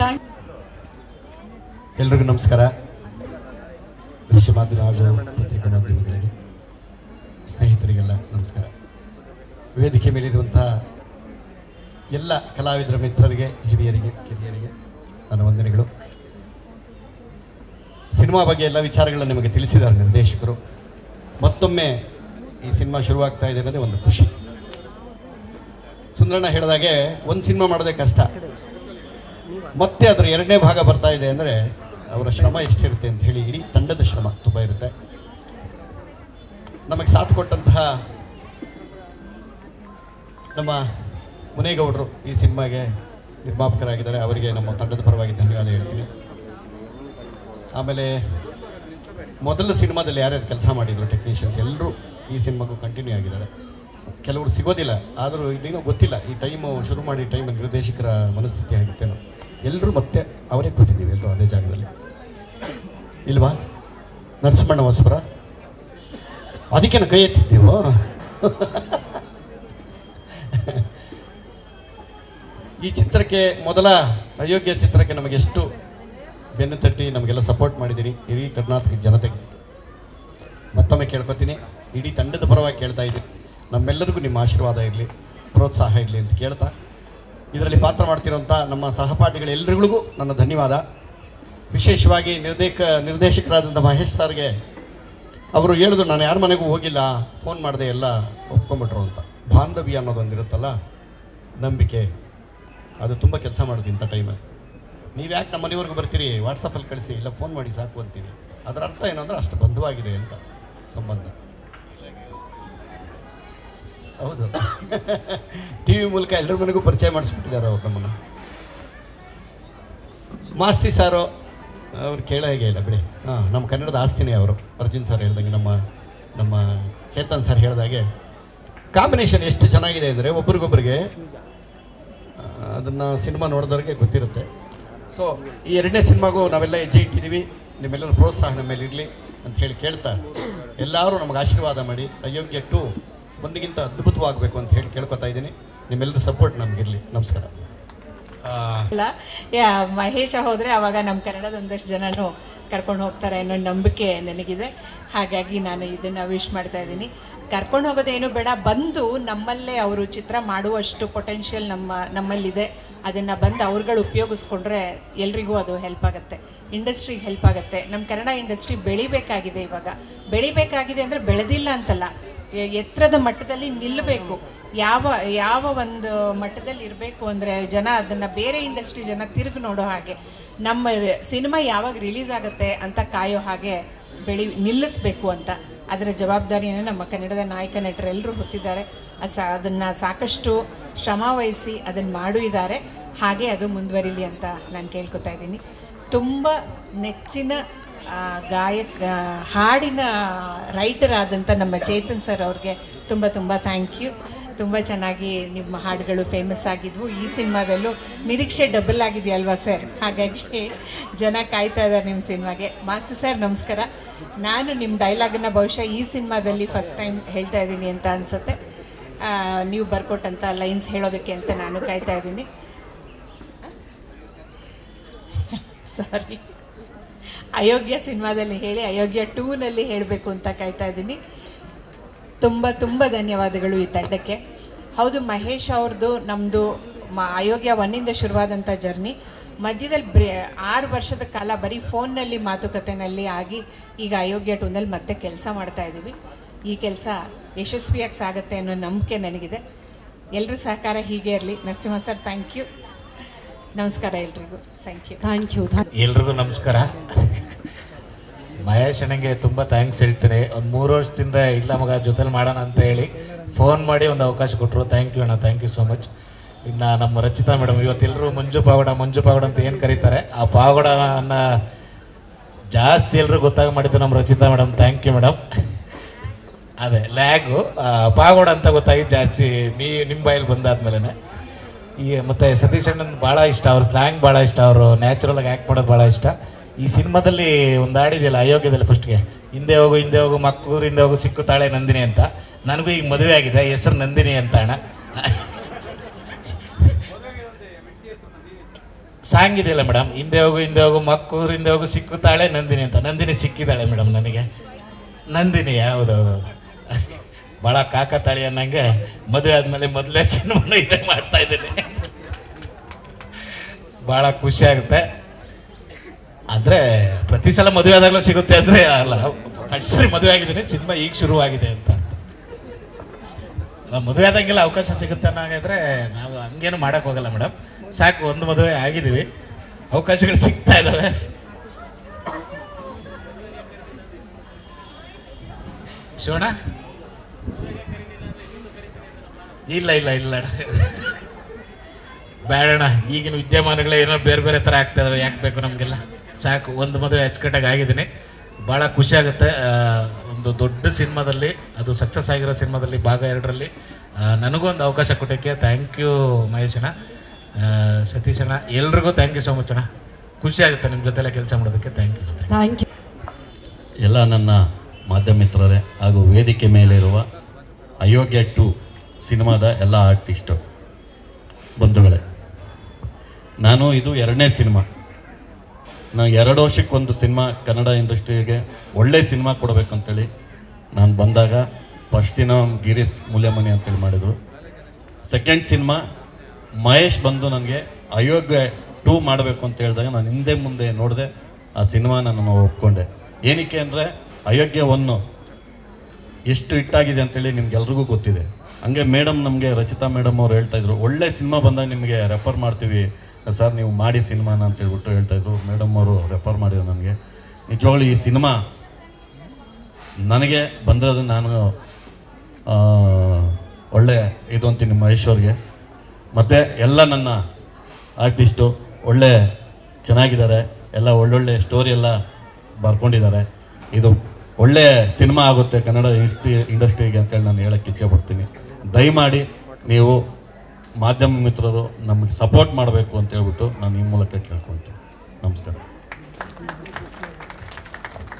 ಎಲ್ರಿಗೂ ನಮಸ್ಕಾರ. ದೃಶ್ಯ ಮಾಧ್ಯಮ ಹಾಗೂ ಪತ್ರಿಕಾ ಮಾಧ್ಯಮಗಳಿಗೆ, ಸ್ನೇಹಿತರಿಗೆಲ್ಲ ನಮಸ್ಕಾರ. ವೇದಿಕೆ ಮೇಲಿರುವಂಥ ಎಲ್ಲ ಕಲಾವಿದರ ಮಿತ್ರರಿಗೆ, ಹಿರಿಯರಿಗೆ, ಕಿರಿಯರಿಗೆ ನನ್ನ ವಂದನೆಗಳು. ಸಿನಿಮಾ ಬಗ್ಗೆ ಎಲ್ಲ ವಿಚಾರಗಳನ್ನು ನಿಮಗೆ ತಿಳಿಸಿದ್ದಾರೆ ನಿರ್ದೇಶಕರು. ಮತ್ತೊಮ್ಮೆ ಈ ಸಿನಿಮಾ ಶುರುವಾಗ್ತಾ ಇದೆ ಅನ್ನೋದೇ ಒಂದು ಖುಷಿ. ಸುಂದರಣ್ಣ ಹೇಳಿದಾಗೆ ಒಂದು ಸಿನಿಮಾ ಮಾಡೋದೇ ಕಷ್ಟ, ಮತ್ತೆ ಅದರ 2ನೇ ಭಾಗ ಬರ್ತಾ ಇದೆ ಅಂದರೆ ಅವರ ಶ್ರಮ ಎಷ್ಟಿರುತ್ತೆ ಅಂತ ಹೇಳಿ ಇಡೀ ತಂಡದ ಶ್ರಮ ತುಂಬ ಇರುತ್ತೆ. ನಮಗೆ ಸಾಥ್ ಕೊಟ್ಟಂತಹ ನಮ್ಮ ಮುನೇಗೌಡರು ಈ ಸಿನಿಮಾಗೆ ನಿರ್ಮಾಪಕರಾಗಿದ್ದಾರೆ, ಅವರಿಗೆ ನಮ್ಮ ತಂಡದ ಪರವಾಗಿ ಧನ್ಯವಾದ ಹೇಳ್ತೀನಿ. ಆಮೇಲೆ ಮೊದಲ ಸಿನಿಮಾದಲ್ಲಿ ಯಾರ್ಯಾರು ಕೆಲಸ ಮಾಡಿದ್ರು ಟೆಕ್ನಿಷಿಯನ್ಸ್ ಎಲ್ಲರೂ ಈ ಸಿನಿಮಾಗೂ ಕಂಟಿನ್ಯೂ ಆಗಿದ್ದಾರೆ. ಕೆಲವರು ಸಿಗೋದಿಲ್ಲ, ಆದರೂ ಇದೇನೋ ಗೊತ್ತಿಲ್ಲ, ಈ ಟೈಮು ಶುರು ಮಾಡಿ ಟೈಮಲ್ಲಿ ನಿರ್ದೇಶಕರ ಮನಸ್ಥಿತಿ ಆಗುತ್ತೇನೋ. ಎಲ್ಲರೂ ಮತ್ತೆ ಅವರೇ ಕೂತಿದ್ದೀವಿ, ಎಲ್ಲರೂ ಅದೇ ಜಾಗದಲ್ಲಿ ಇಲ್ವಾ? ನರಸಿಂಹಣ್ಣ ಹೊಸಬರ ಅದಕ್ಕೇನು ಕೈ ಎತ್ತಿದ್ದೀವೋ? ಈ ಚಿತ್ರಕ್ಕೆ ಮೊದಲ ಅಯೋಗ್ಯ ಚಿತ್ರಕ್ಕೆ ನಮಗೆಷ್ಟು ಬೆನ್ನು ತಟ್ಟಿ ನಮಗೆಲ್ಲ ಸಪೋರ್ಟ್ ಮಾಡಿದ್ದೀರಿ ಇಡೀ ಕರ್ನಾಟಕ ಜನತೆಗೆ ಮತ್ತೊಮ್ಮೆ ಕೇಳ್ಕೊತೀನಿ. ಇಡೀ ತಂಡದ ಪರವಾಗಿ ಕೇಳ್ತಾ ಇದ್ದೀನಿ, ನಮ್ಮೆಲ್ಲರಿಗೂ ನಿಮ್ಮ ಆಶೀರ್ವಾದ ಇರಲಿ, ಪ್ರೋತ್ಸಾಹ ಇರಲಿ ಅಂತ ಕೇಳ್ತಾ, ಇದರಲ್ಲಿ ಪಾತ್ರ ಮಾಡ್ತಿರೋಂಥ ನಮ್ಮ ಸಹಪಾಠಿಗಳೆಲ್ಲರಿಗೂ ನನ್ನ ಧನ್ಯವಾದ. ವಿಶೇಷವಾಗಿ ನಿರ್ದೇಶಕರಾದಂಥ ಮಹೇಶ್ ಸರ್ಗೆ ಅವರು ಹೇಳಿದ್ರು, ನಾನು ಯಾರ ಮನೆಗೂ ಹೋಗಿಲ್ಲ, ಫೋನ್ ಮಾಡಿದೆ, ಎಲ್ಲ ಒಪ್ಕೊಂಡ್ಬಿಟ್ರು ಅಂತ. ಬಾಂಧವ್ಯ ಅನ್ನೋದೊಂದಿರುತ್ತಲ್ಲ, ನಂಬಿಕೆ, ಅದು ತುಂಬ ಕೆಲಸ ಮಾಡೋದು ಇಂಥ ಟೈಮಲ್ಲಿ. ನೀವು ಯಾಕೆ ನಮ್ಮ ಮನೆವರೆಗೂ ಬರ್ತೀರಿ, ವಾಟ್ಸಪ್ಪಲ್ಲಿ ಕಳಿಸಿ, ಇಲ್ಲ ಫೋನ್ ಮಾಡಿ ಸಾಕು ಅಂತೀವಿ. ಅದರ ಅರ್ಥ ಏನು ಅಂದರೆ ಅಷ್ಟು ಬಂಧುವಾಗಿದೆ ಅಂತ ಸಂಬಂಧ. ಹೌದು, ಟಿ ವಿ ಮೂಲಕ ಎಲ್ಲರ ಮನೆಗೂ ಪರಿಚಯ ಮಾಡಿಸ್ಬಿಟ್ಟಿದ್ದಾರೆ ಅವ್ರು ನಮ್ಮನ್ನು. ಮಾಸ್ತಿ ಸಾರು ಅವ್ರು ಕೇಳೋ ಹೇಗೆ ಇಲ್ಲ ಬಿಡಿ. ನಮ್ಮ ಕನ್ನಡದ ಆಸ್ತಿನೇ ಅವರು. ಅರ್ಜುನ್ ಸರ್ ಹೇಳ್ದಂಗೆ, ನಮ್ಮ ಚೇತನ್ ಸರ್ ಹೇಳ್ದಾಗೆ ಕಾಂಬಿನೇಷನ್ ಎಷ್ಟು ಚೆನ್ನಾಗಿದೆ ಅಂದರೆ ಒಬ್ರಿಗೊಬ್ರಿಗೆ ಅದನ್ನು ಸಿನಿಮಾ ನೋಡಿದವ್ರಿಗೆ ಗೊತ್ತಿರುತ್ತೆ. ಸೊ ಈ 2ನೇ ಸಿನಿಮಾಗೂ ನಾವೆಲ್ಲ ಹೆಜ್ಜೆ ಇಟ್ಟಿದ್ದೀವಿ. ನಿಮ್ಮೆಲ್ಲರ ಪ್ರೋತ್ಸಾಹ ನಮ್ಮ ಮೇಲೆ ಇರಲಿ ಅಂತ ಹೇಳಿ ಕೇಳ್ತಾ, ಎಲ್ಲರೂ ನಮಗೆ ಆಶೀರ್ವಾದ ಮಾಡಿ ಅಯೋಗ್ಯ 2 ಒಂದಿಗಿಂತ ಅದ್ಭುತವಾಗಬೇಕು ಅಂತ ಹೇಳಿ ಕೇಳ್ಕೊತಾ ಇದ್ದೀನಿ. ನಿಮ್ಮೆಲ್ಲರ ಸಪೋರ್ಟ್ ನಮಗಿರಲಿ. ನಮಸ್ಕಾರ. ಮಹೇಶ ಹೋದರೆ ಅವಾಗ ನಮ್ಮ ಕನ್ನಡದ ಒಂದಷ್ಟು ಜನನು ಕರ್ಕೊಂಡು ಹೋಗ್ತಾರೆ ಅನ್ನೋ ನಂಬಿಕೆ ನನಗಿದೆ. ಹಾಗಾಗಿ ನಾನು ಇದನ್ನು ವಿಶ್ ಮಾಡ್ತಾ ಇದ್ದೀನಿ. ಕರ್ಕೊಂಡು ಹೋಗೋದೇನು ಬೇಡ, ಬಂದು ನಮ್ಮಲ್ಲೇ ಅವರು ಚಿತ್ರ ಮಾಡುವಷ್ಟು ಪೊಟೆನ್ಷಿಯಲ್ ನಮ್ಮಲ್ಲಿದೆ. ಅದನ್ನು ಬಂದು ಅವ್ರುಗಳು ಉಪಯೋಗಿಸ್ಕೊಂಡ್ರೆ ಎಲ್ರಿಗೂ ಅದು ಹೆಲ್ಪ್ ಆಗುತ್ತೆ, ಇಂಡಸ್ಟ್ರಿಗೆ ಹೆಲ್ಪ್ ಆಗುತ್ತೆ. ನಮ್ಮ ಕನ್ನಡ ಇಂಡಸ್ಟ್ರಿ ಬೆಳಿಬೇಕಾಗಿದೆ. ಇವಾಗ ಬೆಳಿಬೇಕಾಗಿದೆ ಅಂದರೆ ಬೆಳೆದಿಲ್ಲ ಅಂತಲ್ಲ, ಎತ್ತರದ ಮಟ್ಟದಲ್ಲಿ ನಿಲ್ಲಬೇಕು. ಯಾವ ಒಂದು ಮಟ್ಟದಲ್ಲಿ ಇರಬೇಕು ಅಂದರೆ ಜನ ಅದನ್ನು ಬೇರೆ ಇಂಡಸ್ಟ್ರಿ ಜನ ತಿರುಗಿ ನೋಡೋ ಹಾಗೆ, ನಮ್ಮ ಸಿನಿಮಾ ಯಾವಾಗ ರಿಲೀಸ್ ಆಗುತ್ತೆ ಅಂತ ಕಾಯೋ ಹಾಗೆ ನಿಲ್ಲಿಸ್ಬೇಕು ಅಂತ. ಅದರ ಜವಾಬ್ದಾರಿಯನ್ನು ನಮ್ಮ ಕನ್ನಡದ ನಾಯಕ ನಟರೆಲ್ಲರೂ ಹೊತ್ತಿದ್ದಾರೆ. ಅದನ್ನು ಸಾಕಷ್ಟು ಶ್ರಮ ವಹಿಸಿ ಅದನ್ನು ಮಾಡಿದ್ದಾರೆ. ಹಾಗೆ ಅದು ಮುಂದುವರಿಲಿ ಅಂತ ನಾನು ಕೇಳ್ಕೊತಾ ಇದ್ದೀನಿ. ತುಂಬ ನೆಚ್ಚಿನ ಹಾಡಿನ ರೈಟರ್ ಆದಂಥ ನಮ್ಮ ಚೇತನ್ ಸರ್ ಅವ್ರಿಗೆ ತುಂಬ ತುಂಬ ಥ್ಯಾಂಕ್ ಯು. ತುಂಬ ಚೆನ್ನಾಗಿ ನಿಮ್ಮ ಹಾಡುಗಳು ಫೇಮಸ್ ಆಗಿದ್ವು. ಈ ಸಿನಿಮಾದಲ್ಲೂ ನಿರೀಕ್ಷೆ ಡಬಲ್ ಆಗಿದೆಯಲ್ವಾ ಸರ್? ಹಾಗಾಗಿ ಜನ ಕಾಯ್ತಾ ಇದ್ದಾರೆ ನಿಮ್ಮ ಸಿನಿಮಾಗೆ. ಮಾಸ್ತಿ ಸರ್ ನಮಸ್ಕಾರ. ನಾನು ನಿಮ್ಮ ಡೈಲಾಗನ್ನು ಬಹುಶಃ ಈ ಸಿನಿಮಾದಲ್ಲಿ ಫಸ್ಟ್ ಟೈಮ್ ಹೇಳ್ತಾ ಇದ್ದೀನಿ ಅಂತ ಅನಿಸುತ್ತೆ. ನೀವು ಬರ್ಕೊಟ್ಟಂಥ ಲೈನ್ಸ್ ಹೇಳೋದಕ್ಕೆ ಅಂತ ನಾನು ಕಾಯ್ತಾ ಇದ್ದೀನಿ. ಸಾರಿ, ಅಯೋಗ್ಯ ಸಿನಿಮಾದಲ್ಲಿ ಹೇಳಿ ಅಯೋಗ್ಯ 2ನಲ್ಲಿ ಹೇಳಬೇಕು ಅಂತ ಕಾಯ್ತಾ ಇದ್ದೀನಿ. ತುಂಬ ತುಂಬ ಧನ್ಯವಾದಗಳು ಈ ತಂಡಕ್ಕೆ. ಹೌದು, ಮಹೇಶ್ ಅವ್ರದ್ದು ನಮ್ಮದು ಅಯೋಗ್ಯ 1 ಶುರುವಾದಂಥ ಜರ್ನಿ ಮಧ್ಯದಲ್ಲಿ 6 ವರ್ಷದ ಕಾಲ ಬರೀ ಫೋನ್ನಲ್ಲಿ ಮಾತುಕತೆನಲ್ಲಿ ಆಗಿ ಈಗ ಅಯೋಗ್ಯ 2ನಲ್ಲಿ ಮತ್ತೆ ಕೆಲಸ ಮಾಡ್ತಾ ಇದ್ದೀವಿ. ಈ ಕೆಲಸ ಯಶಸ್ವಿಯಾಗಿ ಸಾಗುತ್ತೆ ಅನ್ನೋ ನಂಬಿಕೆ ನನಗಿದೆ. ಎಲ್ಲರ ಸಹಕಾರ ಹೀಗೆ ಇರಲಿ. Narasimha sir thank you. ನಮಸ್ಕಾರ ಎಲ್ರಿಗೂ. Thank you. ಎಲ್ರಿಗೂ ನಮಸ್ಕಾರ. ಮಹೇಶ್ ಅಣ್ಣಂಗೆ ತುಂಬ ಥ್ಯಾಂಕ್ಸ್ ಹೇಳ್ತೀನಿ. ಒಂದು 3 ವರ್ಷದಿಂದ ಇಲ್ಲ ಮಗ ಜೊತೆಲಿ ಮಾಡೋಣ ಅಂತ ಹೇಳಿ ಫೋನ್ ಮಾಡಿ ಒಂದು ಅವಕಾಶ ಕೊಟ್ಟರು. ಥ್ಯಾಂಕ್ ಯು ಅಣ್ಣ, ಥ್ಯಾಂಕ್ ಯು ಸೋ ಮಚ್. ಇನ್ನು ನಮ್ಮ ರಚಿತಾ ಮೇಡಮ್, ಇವತ್ತೆಲ್ಲರೂ ಮಂಜು ಪಾವಡ ಅಂತ ಏನು ಕರೀತಾರೆ, ಆ ಪಾವಡನ ಜಾಸ್ತಿ ಎಲ್ಲರೂ ಗೊತ್ತಾಗ ಮಾಡಿದ್ದು ನಮ್ಮ Rachita madam. Thank you madam. ಅದೇ ಲ್ಯಾಗು ಪಾವಡ ಅಂತ ಗೊತ್ತಾಗಿ ಜಾಸ್ತಿ ನಿಮ್ಮ ಬಾಯಲ್ಲಿ ಬಂದಾದ್ಮೇಲೆ. ಮತ್ತು ಸತೀಶ್ ಅಣ್ಣನ ಭಾಳ ಇಷ್ಟ, ಅವ್ರ ಸ್ಲ್ಯಾಂಗ್ ಭಾಳ ಇಷ್ಟ, ಅವರು ನ್ಯಾಚುರಲಾಗಿ ಆ್ಯಕ್ಟ್ ಮಾಡೋದು ಭಾಳ ಇಷ್ಟ. ಈ ಸಿನಿಮಾದಲ್ಲಿ ಒಂದು ಹಾಡಿದೆಯಲ್ಲ ಅಯೋಗ್ಯದಲ್ಲಿ, ಫಸ್ಟ್ಗೆ ಹಿಂದೆ ಹೋಗು ಮಕ್ಕಳು ಹಿಂದೆ ಹೋಗು ಸಿಕ್ಕುತ್ತಾಳೆ ನಂದಿನಿ ಅಂತ. ನನಗೂ ಈಗ ಮದುವೆ ಆಗಿದೆ, ಹೆಸರು ನಂದಿನಿ ಅಂತ ಅಣ್ಣ. ಸಾಂಗ್ ಇದೆಯಲ್ಲ ಮೇಡಮ್, ಹಿಂದೆ ಹೋಗು ಮಕ್ಕಳು ಹಿಂದೆ ಹೋಗು ಸಿಕ್ಕುತ್ತಾಳೆ ನಂದಿನಿ ಅಂತ. ನಂದಿನಿ ಸಿಕ್ಕಿದ್ದಾಳೆ ಮೇಡಮ್ ನನಗೆ. ನಂದಿನಿ ಹೌದೌದು, ಭಾಳ ಕಾಕತಾಳಿ ಅನ್ನಂಗೆ ಮದುವೆ ಆದಮೇಲೆ ಮೊದಲೇ ಸಿನಿಮಾನು ಇದೇ ಮಾಡ್ತಾ ಇದ್ದೀನಿ. ಭಾಳ ಖುಷಿ ಆಗುತ್ತೆ. ಅಂದರೆ ಪ್ರತಿ ಸಲ ಮದುವೆ ಆದಾಗಲೂ ಸಿಗುತ್ತೆ ಅಂದರೆ ಅಲ್ಲ, ಫಸ್ಟ್ ಸರಿ ಮದುವೆ ಆಗಿದ್ದೀನಿ, ಸಿನಿಮಾ ಈಗ ಶುರುವಾಗಿದೆ ಅಂತ. ಮದುವೆ ಆದಂಗೆಲ್ಲ ಅವಕಾಶ ಸಿಗುತ್ತೆ ಅನ್ನೋಂಗಿದ್ರೆ ನಾವು ಹಂಗೇನು ಮಾಡೋಕ್ಕೆ ಹೋಗಲ್ಲ ಮೇಡಮ್. ಸಾಕು, ಒಂದು ಮದುವೆ ಆಗಿದ್ದೀವಿ, ಅವಕಾಶಗಳು ಸಿಗ್ತಾ ಇದ್ದಾವೆ. ಶಿವಣ್ಣ ಇಲ್ಲ ಬೇಡಣ್ಣ, ಈಗಿನ ವಿದ್ಯಮಾನಗಳೇ ಏನೋ ಬೇರೆ ಥರ ಆಗ್ತಾ ಇದಾವೆ, ಯಾಕೆ ಬೇಕು ನಮಗೆಲ್ಲ. ಸಾಕು, ಒಂದು ಮದುವೆ ಅಚ್ಚುಕಟ್ಟಾಗಿ ಆಗಿದ್ದೀನಿ. ಭಾಳ ಖುಷಿ ಆಗುತ್ತೆ. ಒಂದು ದೊಡ್ಡ ಸಿನಿಮಾದಲ್ಲಿ, ಅದು ಸಕ್ಸಸ್ ಆಗಿರೋ ಸಿನಿಮಾದಲ್ಲಿ ಭಾಗ 2ರಲ್ಲಿ ನನಗೂ ಒಂದು ಅವಕಾಶ ಕೊಟ್ಟಕ್ಕೆ ಥ್ಯಾಂಕ್ ಯು ಮಹೇಶಣ್ಣ, ಸತೀಶಣ್ಣ, ಎಲ್ರಿಗೂ ಥ್ಯಾಂಕ್ ಯು ಸೋ ಮಚ್ ಅಣ್ಣ. ಖುಷಿ ಆಗುತ್ತೆ ನಿಮ್ಮ ಜೊತೆಲ್ಲ ಕೆಲಸ ಮಾಡೋದಕ್ಕೆ. Thank you. ಎಲ್ಲ ನನ್ನ ಮಾಧ್ಯಮ ಮಿತ್ರರೇ ಹಾಗೂ ವೇದಿಕೆ ಮೇಲೆ ಇರುವ ಅಯೋಗ್ಯ 2 ಸಿನಿಮಾದ ಎಲ್ಲ ಆರ್ಟಿಸ್ಟು ಬಂಧುಗಳೇ, ನಾನು ಇದು 2ನೇ ಸಿನಿಮಾ. ನಾನು 2 ವರ್ಷಕ್ಕೊಂದು ಸಿನಿಮಾ ಕನ್ನಡ ಇಂಡಸ್ಟ್ರಿಗೆ ಒಳ್ಳೆ ಸಿನಿಮಾ ಕೊಡಬೇಕಂತೇಳಿ ನಾನು ಬಂದಾಗ ಫಸ್ಟ್ ದಿನ ಗಿರೀಶ್ ಮೂಲ್ಯಮನಿ ಅಂತೇಳಿ ಮಾಡಿದರು. ಸೆಕೆಂಡ್ ಸಿನಿಮಾ ಮಹೇಶ್ ಬಂದು ನನಗೆ ಅಯೋಗ್ಯ 2 ಮಾಡಬೇಕು ಅಂತ ಹೇಳಿದಾಗ ನಾನು ಹಿಂದೆ ಮುಂದೆ ನೋಡಿದೆ, ಆ ಸಿನಿಮಾ ನಾನು ಒಪ್ಕೊಂಡೆ. ಏನಕ್ಕೆ ಅಂದರೆ ಅಯೋಗ್ಯ 1 ಎಷ್ಟು ಹಿಟ್ಟಾಗಿದೆ ಅಂತೇಳಿ ನಿಮ್ಗೆಲ್ರಿಗೂ ಗೊತ್ತಿದೆ. ಹಂಗೆ ಮೇಡಮ್, ನಮಗೆ ರಚಿತಾ ಮೇಡಮ್ ಅವ್ರು ಹೇಳ್ತಾಯಿದ್ರು, ಒಳ್ಳೆ ಸಿನಿಮಾ ಬಂದಾಗ ನಿಮಗೆ ರೆಫರ್ ಮಾಡ್ತೀವಿ ಸರ್, ನೀವು ಮಾಡಿ ಸಿನಿಮಾನ ಅಂತ ಹೇಳ್ಬಿಟ್ಟು ಹೇಳ್ತಾಯಿದ್ರು. ಮೇಡಮ್ ಅವರು ರೆಫರ್ ಮಾಡಿದ್ರು ನನಗೆ. ನಿಜವಾಗ್ಲೂ ಈ ಸಿನಿಮಾ ನನಗೆ ಬಂದಿರೋದು ನಾನು ಒಳ್ಳೆ ಇದು ಅಂತೀನಿ ಮಹೇಶ್ ಅವ್ರಿಗೆ. ಮತ್ತು ಎಲ್ಲ ನನ್ನ ಆರ್ಟಿಸ್ಟು ಒಳ್ಳೆ ಚೆನ್ನಾಗಿದ್ದಾರೆ, ಎಲ್ಲ ಒಳ್ಳೊಳ್ಳೆ ಸ್ಟೋರಿ ಎಲ್ಲ ಬರ್ಕೊಂಡಿದ್ದಾರೆ. ಇದು ಒಳ್ಳೆ ಸಿನಿಮಾ ಆಗುತ್ತೆ ಕನ್ನಡ ಇಂಡಸ್ಟ್ರಿಗೆ ಅಂತೇಳಿ ನಾನು ಹೇಳೋಕ್ಕೆ ಇಚ್ಛೆಪಡ್ತೀನಿ. ದಯಮಾಡಿ ನೀವು ಮಾಧ್ಯಮ ಮಿತ್ರರು ನಮಗೆ ಸಪೋರ್ಟ್ ಮಾಡಬೇಕು ಅಂತ ಹೇಳ್ಬಿಟ್ಟು ನಾನು ಈ ಮೂಲಕ ಕೇಳ್ಕೊಳ್ತೀನಿ. ನಮಸ್ಕಾರ.